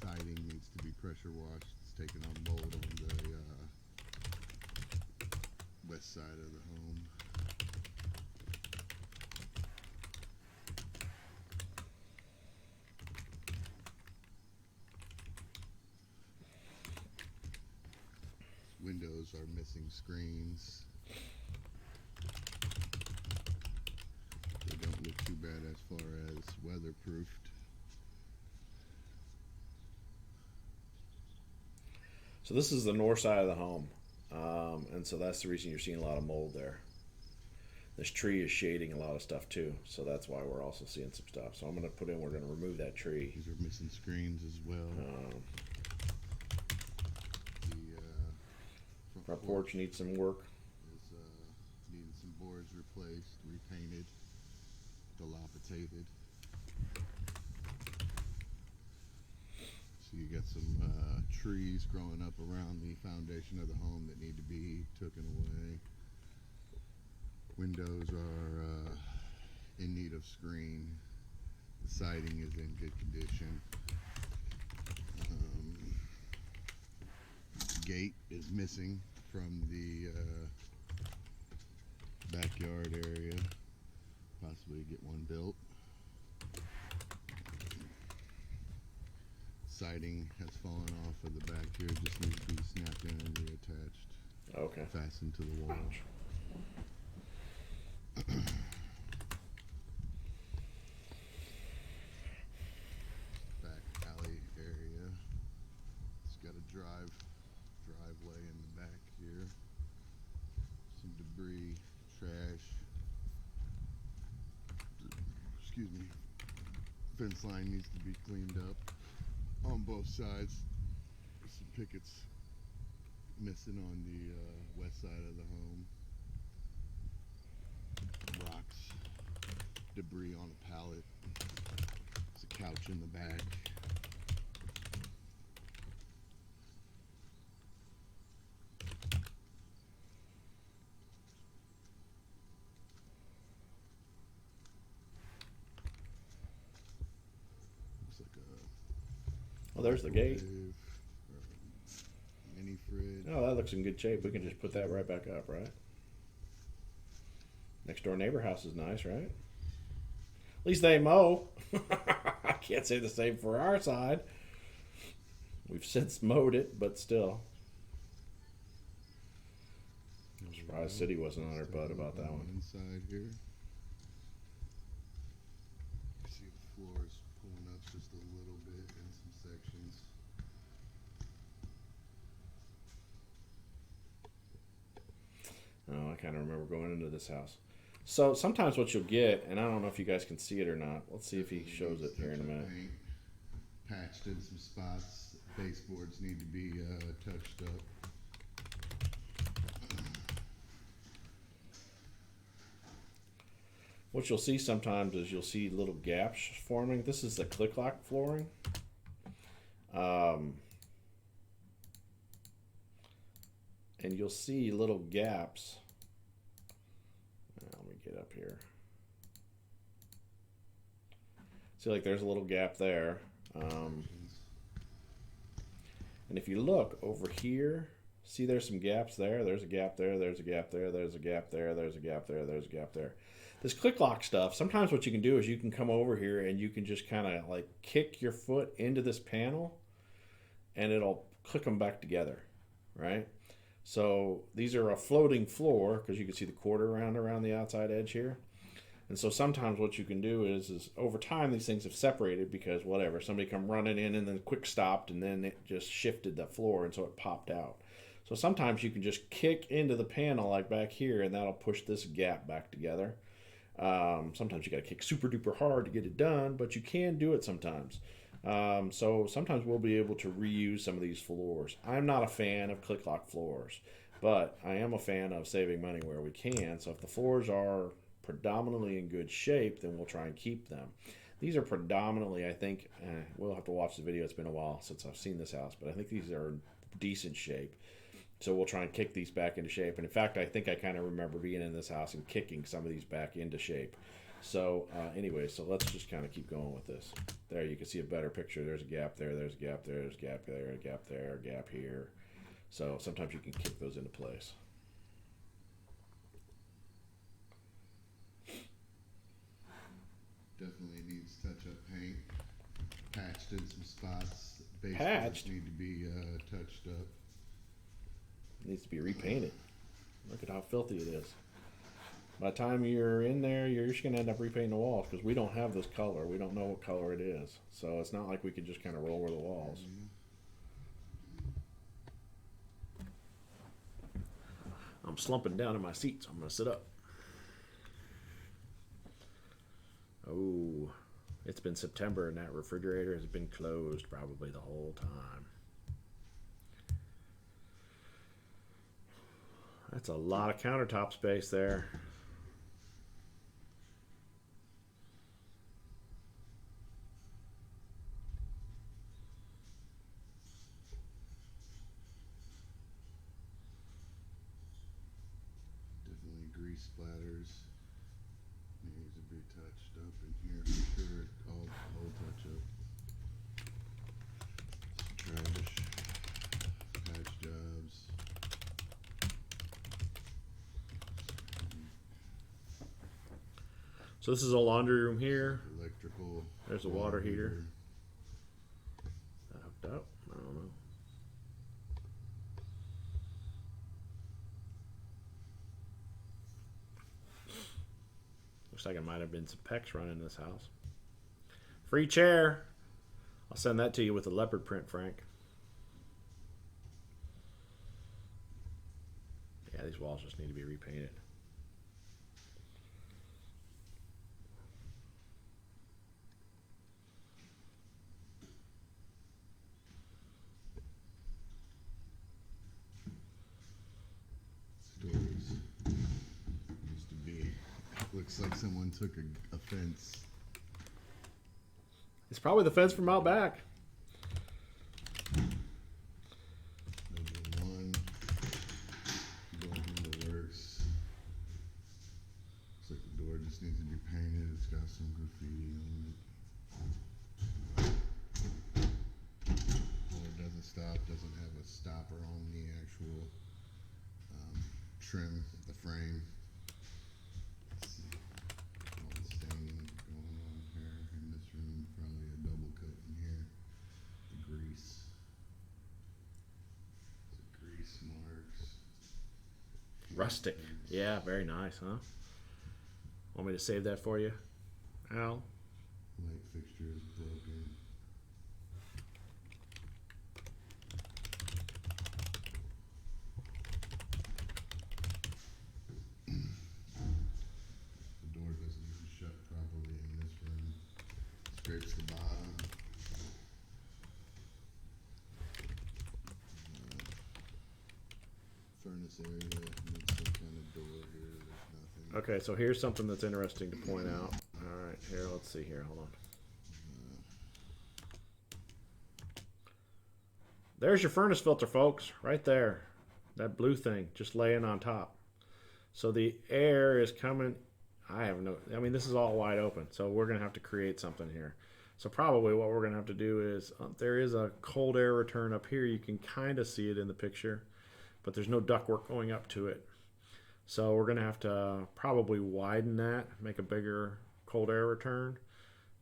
siding needs to be pressure washed. It's taken on mold on the west side of the home. Windows are missing screens. They don't look too bad as far as weatherproofed. So this is the north side of the home, and so that's the reason you're seeing a lot of mold there. This tree is shading a lot of stuff too, so that's why we're also seeing some stuff. So I'm going to we're going to remove that tree. These are missing screens as well. The Front porch needs some work. is needing some boards replaced, repainted, dilapidated. So you got some trees growing up around the foundation of the home that need to be taken away. Windows are in need of screen. The siding is in good condition. Gate is missing from the backyard area. Possibly get one built. siding has fallen off of the back here. It just needs to be snapped in and reattached. Okay. Fastened to the wall. Back alley area. It's got a driveway in the back here. Some debris, trash. Excuse me. Fence line needs to be cleaned up on both sides. Some pickets missing on the west side of the home. Rocks, debris on a pallet. There's a couch in the back. Looks like a Well, there's the gate. microwave, mini fridge. Oh, that looks in good shape. We can just put that right back up, right? Next door neighbor house is nice, right? At least they mow. I can't say the same for our side. We've since mowed it, but still. I'm surprised City wasn't on her butt about that one. Inside here. You see the floors pulling up just a little bit in some sections. Oh, I kind of remember going into this house. So sometimes what you'll get, and I don't know if you guys can see it or not. Let's see if he shows it here in a minute. Paint, patched in some spots. Baseboards need to be touched up. What you'll see sometimes is you'll see little gaps forming. This is the click-lock flooring. And you'll see little gaps. Let me get up here. See, like there's a little gap there. And if you look over here, see there's some gaps there. There's a gap there. There's a gap there. There's a gap there. There's a gap there. There's a gap there. This click lock stuff, sometimes what you can do is you can come over here and you can just kind of like kick your foot into this panel and it'll click them back together, right? So these are a floating floor because you can see the quarter round around the outside edge here. And so sometimes what you can do is over time these things have separated because whatever, somebody come running in and then quick stopped and then it just shifted the floor and so it popped out. So sometimes you can just kick into the panel like back here and that'll push this gap back together. Sometimes you got to kick super duper hard to get it done, but you can do it sometimes. So sometimes we'll be able to reuse some of these floors. I'm not a fan of click lock floors, but I am a fan of saving money where we can. So if the floors are predominantly in good shape, then we'll try and keep them. These are predominantly, I think, we'll have to watch the video. It's been a while since I've seen this house, but I think these are in decent shape. So we'll try and kick these back into shape. And in fact, I think I kind of remember being in this house and kicking some of these back into shape. So anyway, so let's just kind of keep going with this. There, you can see a better picture. There's a gap there, there's a gap there, there's a gap there, a gap there, a gap here. So sometimes you can kick those into place. Definitely needs touch-up paint. Patched in some spots. Baseboards Patched? need to be touched up. It needs to be repainted. Look at how filthy it is. By the time you're in there, you're just going to end up repainting the walls because we don't have this color. We don't know what color it is. So it's not like we can just kind of roll over the walls. I'm slumping down in my seat, so I'm going to sit up. Oh, it's been September and that refrigerator has been closed probably the whole time. That's a lot of countertop space there. Definitely grease splatters. Needs to be touched up in here for sure. All touch up. Trash. Patch jobs. So this is a laundry room here. Electrical. There's a water heater. don't know. Looks like it might have been some pecs running in this house. Free chair. I'll send that to you with a leopard print, Frank. Yeah, these walls just need to be repainted. Stores used to be. Looks like someone took a fence. It's probably the fence from out back. Maybe one going in the works. Looks like the door just needs to be painted. It's got some graffiti on it. Door doesn't stop. Doesn't have a stopper on the actual trim of the frame. Let's see. All the staining going on here in this room. Probably a double coat in here. The grease. The grease marks. Rustic. Yeah, very nice, huh? Want me to save that for you, Al? Light fixture is broken. The door doesn't even shut properly in this room. Scrapes the bottom. Furnace area needs some kind of door here. There's nothing. Okay, so here's something that's interesting to point out. All right, here, let's see here. Hold on. There's your furnace filter, folks, right there. That blue thing just laying on top. So the air is coming. I mean, this is all wide open, so we're going to have to create something here. So probably what we're going to have to do is, there is a cold air return up here. You can kind of see it in the picture, but there's no ductwork going up to it. So we're going to have to probably widen that, make a bigger cold air return,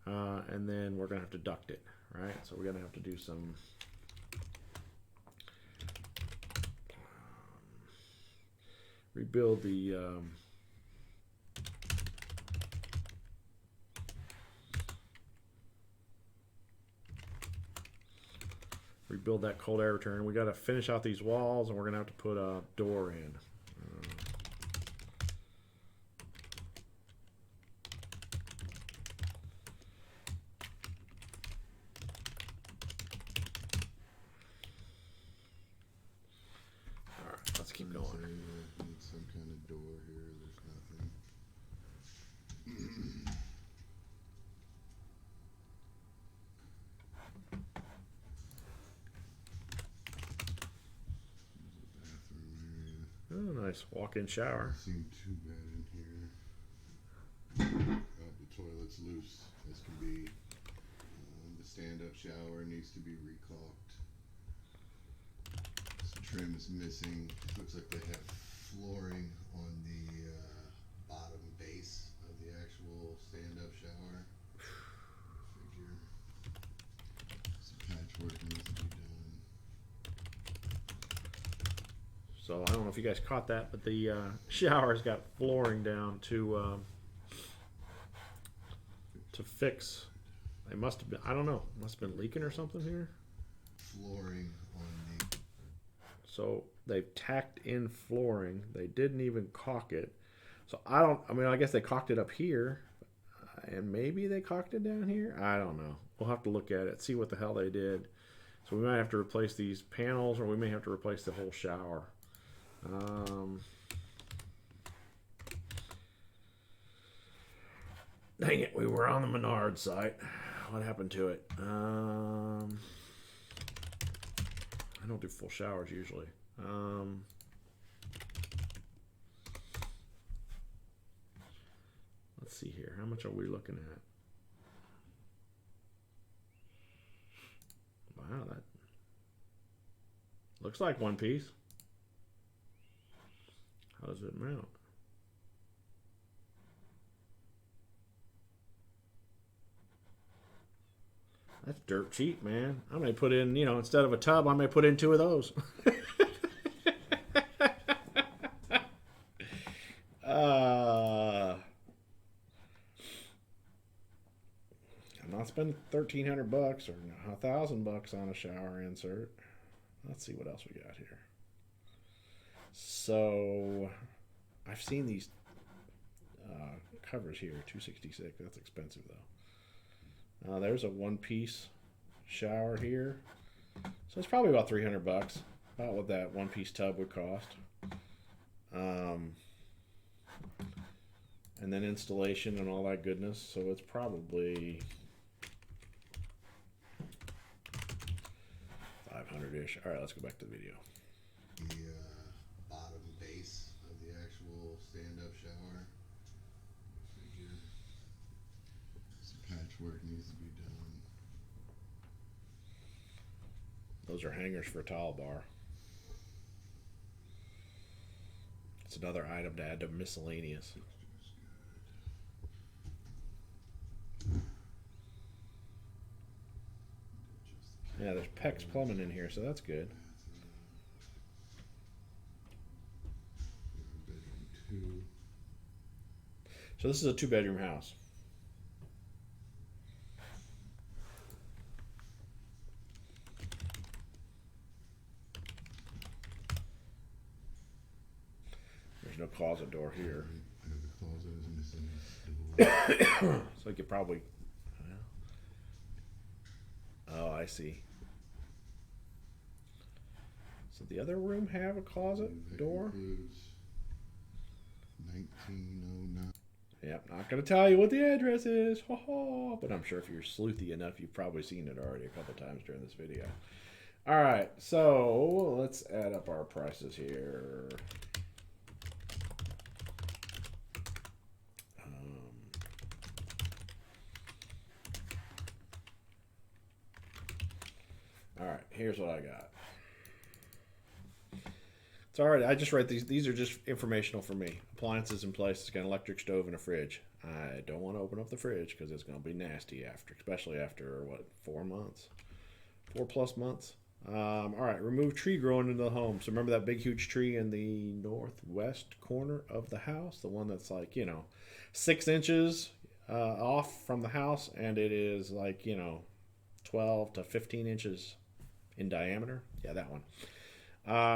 and then we're going to have to duct it, right? So we're going to have to do some rebuild the rebuild that cold air return. We got to finish out these walls, and we're going to have to put a door in. Let's keep going. Need some kind of door here. There's nothing. There's a bathroom area. Oh, nice walk-in shower. Doesn't seem too bad in here. Oh, the toilet's loose as can be. The stand-up shower needs to be recaulked. Some trim is missing. Looks like they have flooring on the bottom base of the actual stand-up shower. Figure. Some patchwork needs to be done. So I don't know if you guys caught that, but the shower's got flooring down to fix. It must have been, I don't know, must have been leaking or something here. Flooring on the. So they've tacked in flooring. They didn't even caulk it. So I guess they caulked it up here, and maybe they caulked it down here. I don't know. We'll have to look at it, see what the hell they did. So we might have to replace these panels, or we may have to replace the whole shower. Dang it, we were on the Menard site. What happened to it? I don't do full showers usually. Let's see here. How much are we looking at? Wow, that looks like one piece. How does it mount? That's dirt cheap, man. I may put in, instead of a tub, I may put in 2 of those. I'm not spending $1,300 or $1,000 on a shower insert. Let's see what else we got here. So, I've seen these covers here, $266. That's expensive though. There's a one-piece shower here. So it's probably about $300. About what that one-piece tub would cost. And then installation and all that goodness. So it's probably 500-ish. All right, let's go back to the video. The bottom base of the actual stand-up shower. Figure some patchwork needs to be done. Those are hangers for a towel bar. It's another item to add to miscellaneous. Yeah, there's Peck's Plumbing in here, so that's good. Bedroom 2. So this is a 2-bedroom house. There's no closet door here. The closet is missing a door. So you could probably... Oh, I see. So the other room have a closet door? Includes 1909. Yep, not going to tell you what the address is. Ho ho. But I'm sure if you're sleuthy enough, you've probably seen it already a couple times during this video. All right, so let's add up our prices here. All right, here's what I got. It's all right. I just write these. These are just informational for me. Appliances in place. It's got an electric stove and a fridge. I don't want to open up the fridge because it's going to be nasty after, especially after, 4 months? 4+ months. All right, remove tree growing into the home. So remember that big, huge tree in the northwest corner of the house? The one that's 6 inches off from the house, and it is 12 to 15 inches in diameter. Yeah, that one.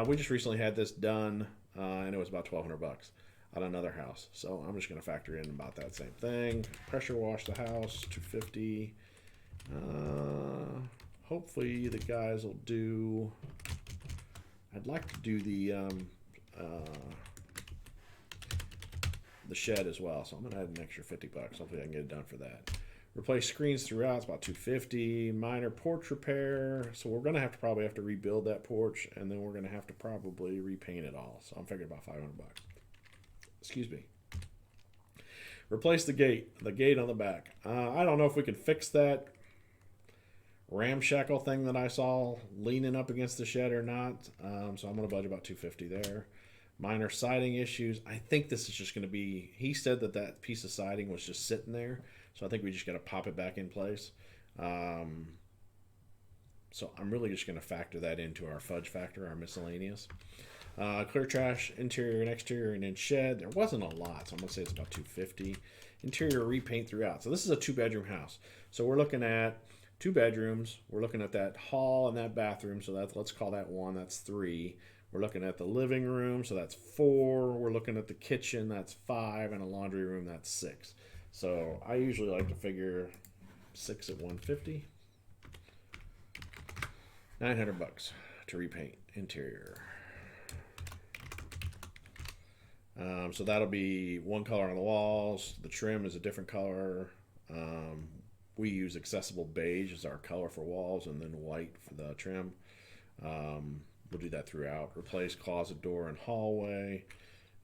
We just recently had this done, and it was about $1,200 on another house. So I'm just going to factor in about that same thing. Pressure wash the house, $250. Hopefully the guys will do. I'd like to do the shed as well, so I'm going to add an extra $50. Hopefully I can get it done for that. Replace screens throughout, it's about $250. Minor porch repair, so we're going to probably have to rebuild that porch, and then we're going to have to probably repaint it all. So I'm figuring about $500. Excuse me. Replace the gate on the back. I don't know if we can fix that ramshackle thing that I saw leaning up against the shed or not. So I'm going to budget about $250 there. Minor siding issues. I think this is just going to be. He said that piece of siding was just sitting there. So I think we just got to pop it back in place. So I'm really just going to factor that into our fudge factor, our miscellaneous. Clear trash, interior and exterior, and then shed. There wasn't a lot, so I'm going to say it's about $250. Interior repaint throughout. So this is a 2-bedroom house. So we're looking at 2 bedrooms. We're looking at that hall and that bathroom. So let's call that 1. That's 3. We're looking at the living room. So that's 4. We're looking at the kitchen. That's 5. And a laundry room. That's 6. So I usually like to figure 6 at $150. $900 to repaint interior. So that'll be one color on the walls. The trim is a different color. We use accessible beige as our color for walls, and then white for the trim. We'll do that throughout. Replace closet door and hallway.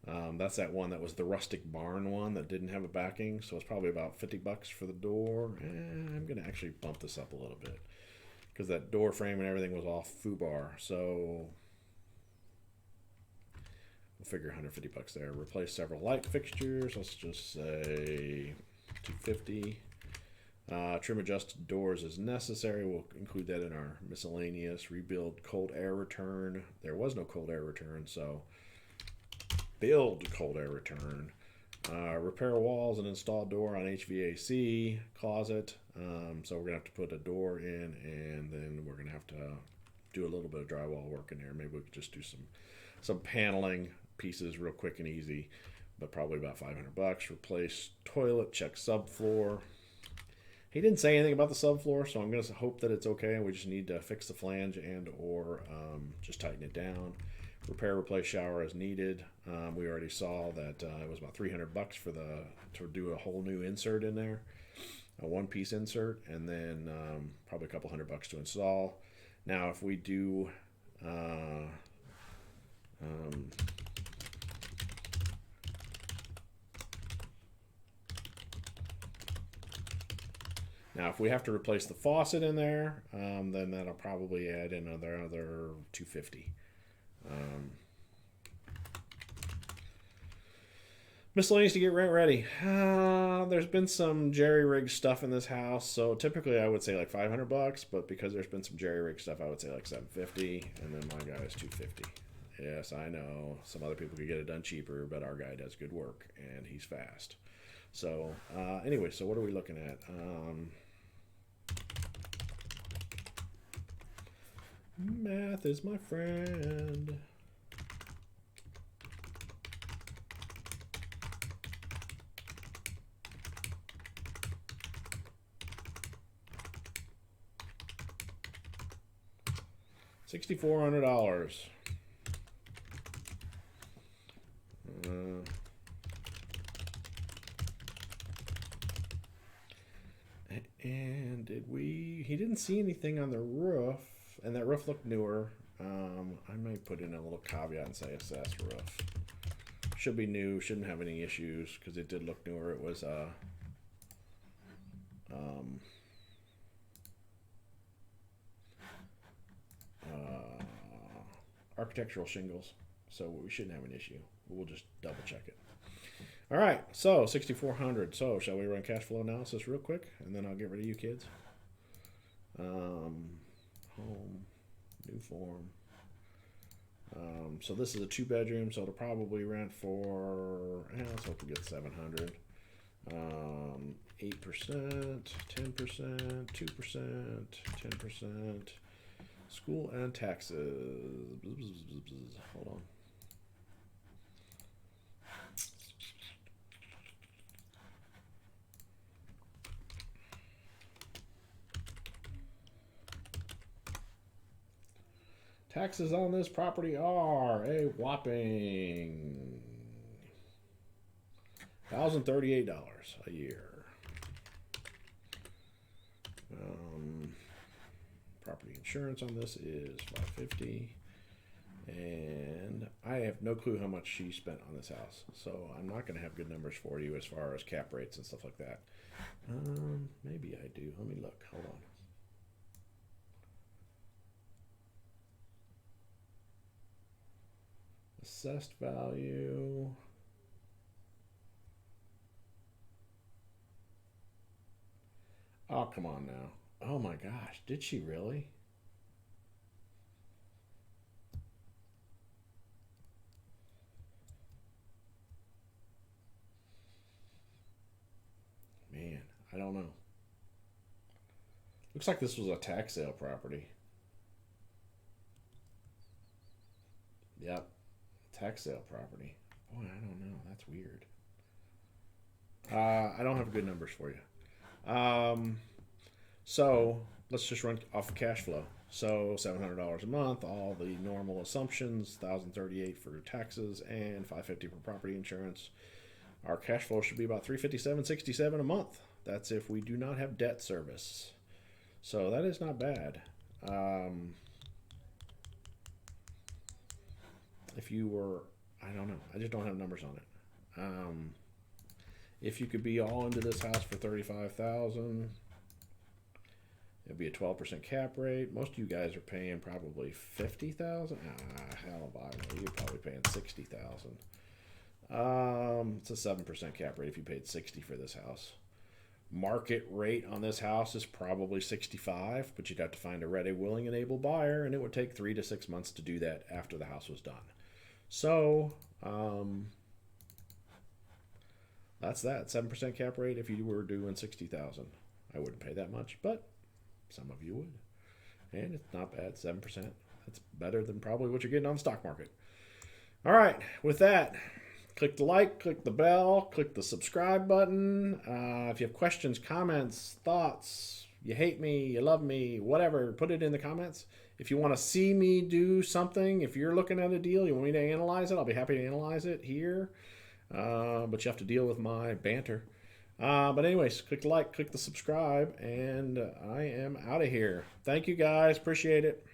That's that one that was the rustic barn one that didn't have a backing, so it's probably about $50 for the door. I'm gonna actually bump this up a little bit because that door frame and everything was all FUBAR. So we'll figure $150 there. Replace several light fixtures. Let's just say $250. Trim adjusted doors as necessary. We'll include that in our miscellaneous. Rebuild cold air return. There was no cold air return, so build cold air return. Repair walls and install door on HVAC closet. So we're going to have to put a door in, and then we're going to have to do a little bit of drywall work in there. Maybe we could just do some paneling pieces real quick and easy, but probably about $500. Replace toilet, check subfloor. He didn't say anything about the subfloor, so I'm going to hope that it's okay. We just need to fix the flange and or just tighten it down. Repair, replace shower as needed. We already saw that it was about $300 to do a whole new insert in there, a one-piece insert, and then probably a couple $100 to install. Now, if we do now, if we have to replace the faucet in there, then that'll probably add another $250. Miscellaneous to get rent ready. There's been some jerry-rig stuff in this house, so typically I would say like $500, but because there's been some jerry-rig stuff, I would say like $750, and then my guy is $250. Yes, I know some other people could get it done cheaper, but our guy does good work and he's fast. So anyway, so what are we looking at? Math is my friend. $6,400. And he didn't see anything on the roof, and that roof looked newer. I might put in a little caveat and say assess roof. Should be new, shouldn't have any issues because it did look newer. It was architectural shingles, so we shouldn't have an issue. We'll just double check it. All right, so $6,400. So shall we run cash flow analysis real quick, and then I'll get rid of you kids. Home, new form. So this is a 2-bedroom, so it'll probably rent for, let's hope we get $700. 8%, 10%, 2%, 10%. School and taxes. Hold on. Taxes on this property are a whopping $1,038 a year. Property insurance on this is $550, and I have no clue how much she spent on this house, so I'm not going to have good numbers for you as far as cap rates and stuff like that. Maybe I do. Let me look. Hold on. Assessed value. Oh, come on now. Oh my gosh, did she really? Man, I don't know. Looks like this was a tax sale property. Yep, tax sale property. Boy, I don't know. That's weird. I don't have good numbers for you. So let's just run off of cash flow. So $700 a month, all the normal assumptions, $1,038 for taxes, and $550 for property insurance. Our cash flow should be about $357.67 a month. That's if we do not have debt service. So that is not bad. If you were, I don't know, I just don't have numbers on it. If you could be all into this house for $35,000, it'd be a 12% cap rate. Most of you guys are paying probably $50,000. Hell, you're probably paying $60,000. It's a 7% cap rate if you paid $60 for this house. market rate on this house is probably 65, but you'd have to find a ready, willing, and able buyer, and it would take 3 to 6 months to do that after the house was done. So that's that 7% cap rate. If you were doing 60,000, I wouldn't pay that much, but some of you would, and it's not bad. 7%. That's better than probably what you're getting on the stock market. All right, with that, click the like, click the bell, click the subscribe button. If you have questions, comments, thoughts, you hate me, you love me, whatever, put it in the comments. If you want to see me do something, if you're looking at a deal, you want me to analyze it, I'll be happy to analyze it here. But you have to deal with my banter. But anyways, click the like, click the subscribe, and I am out of here. Thank you guys. Appreciate it.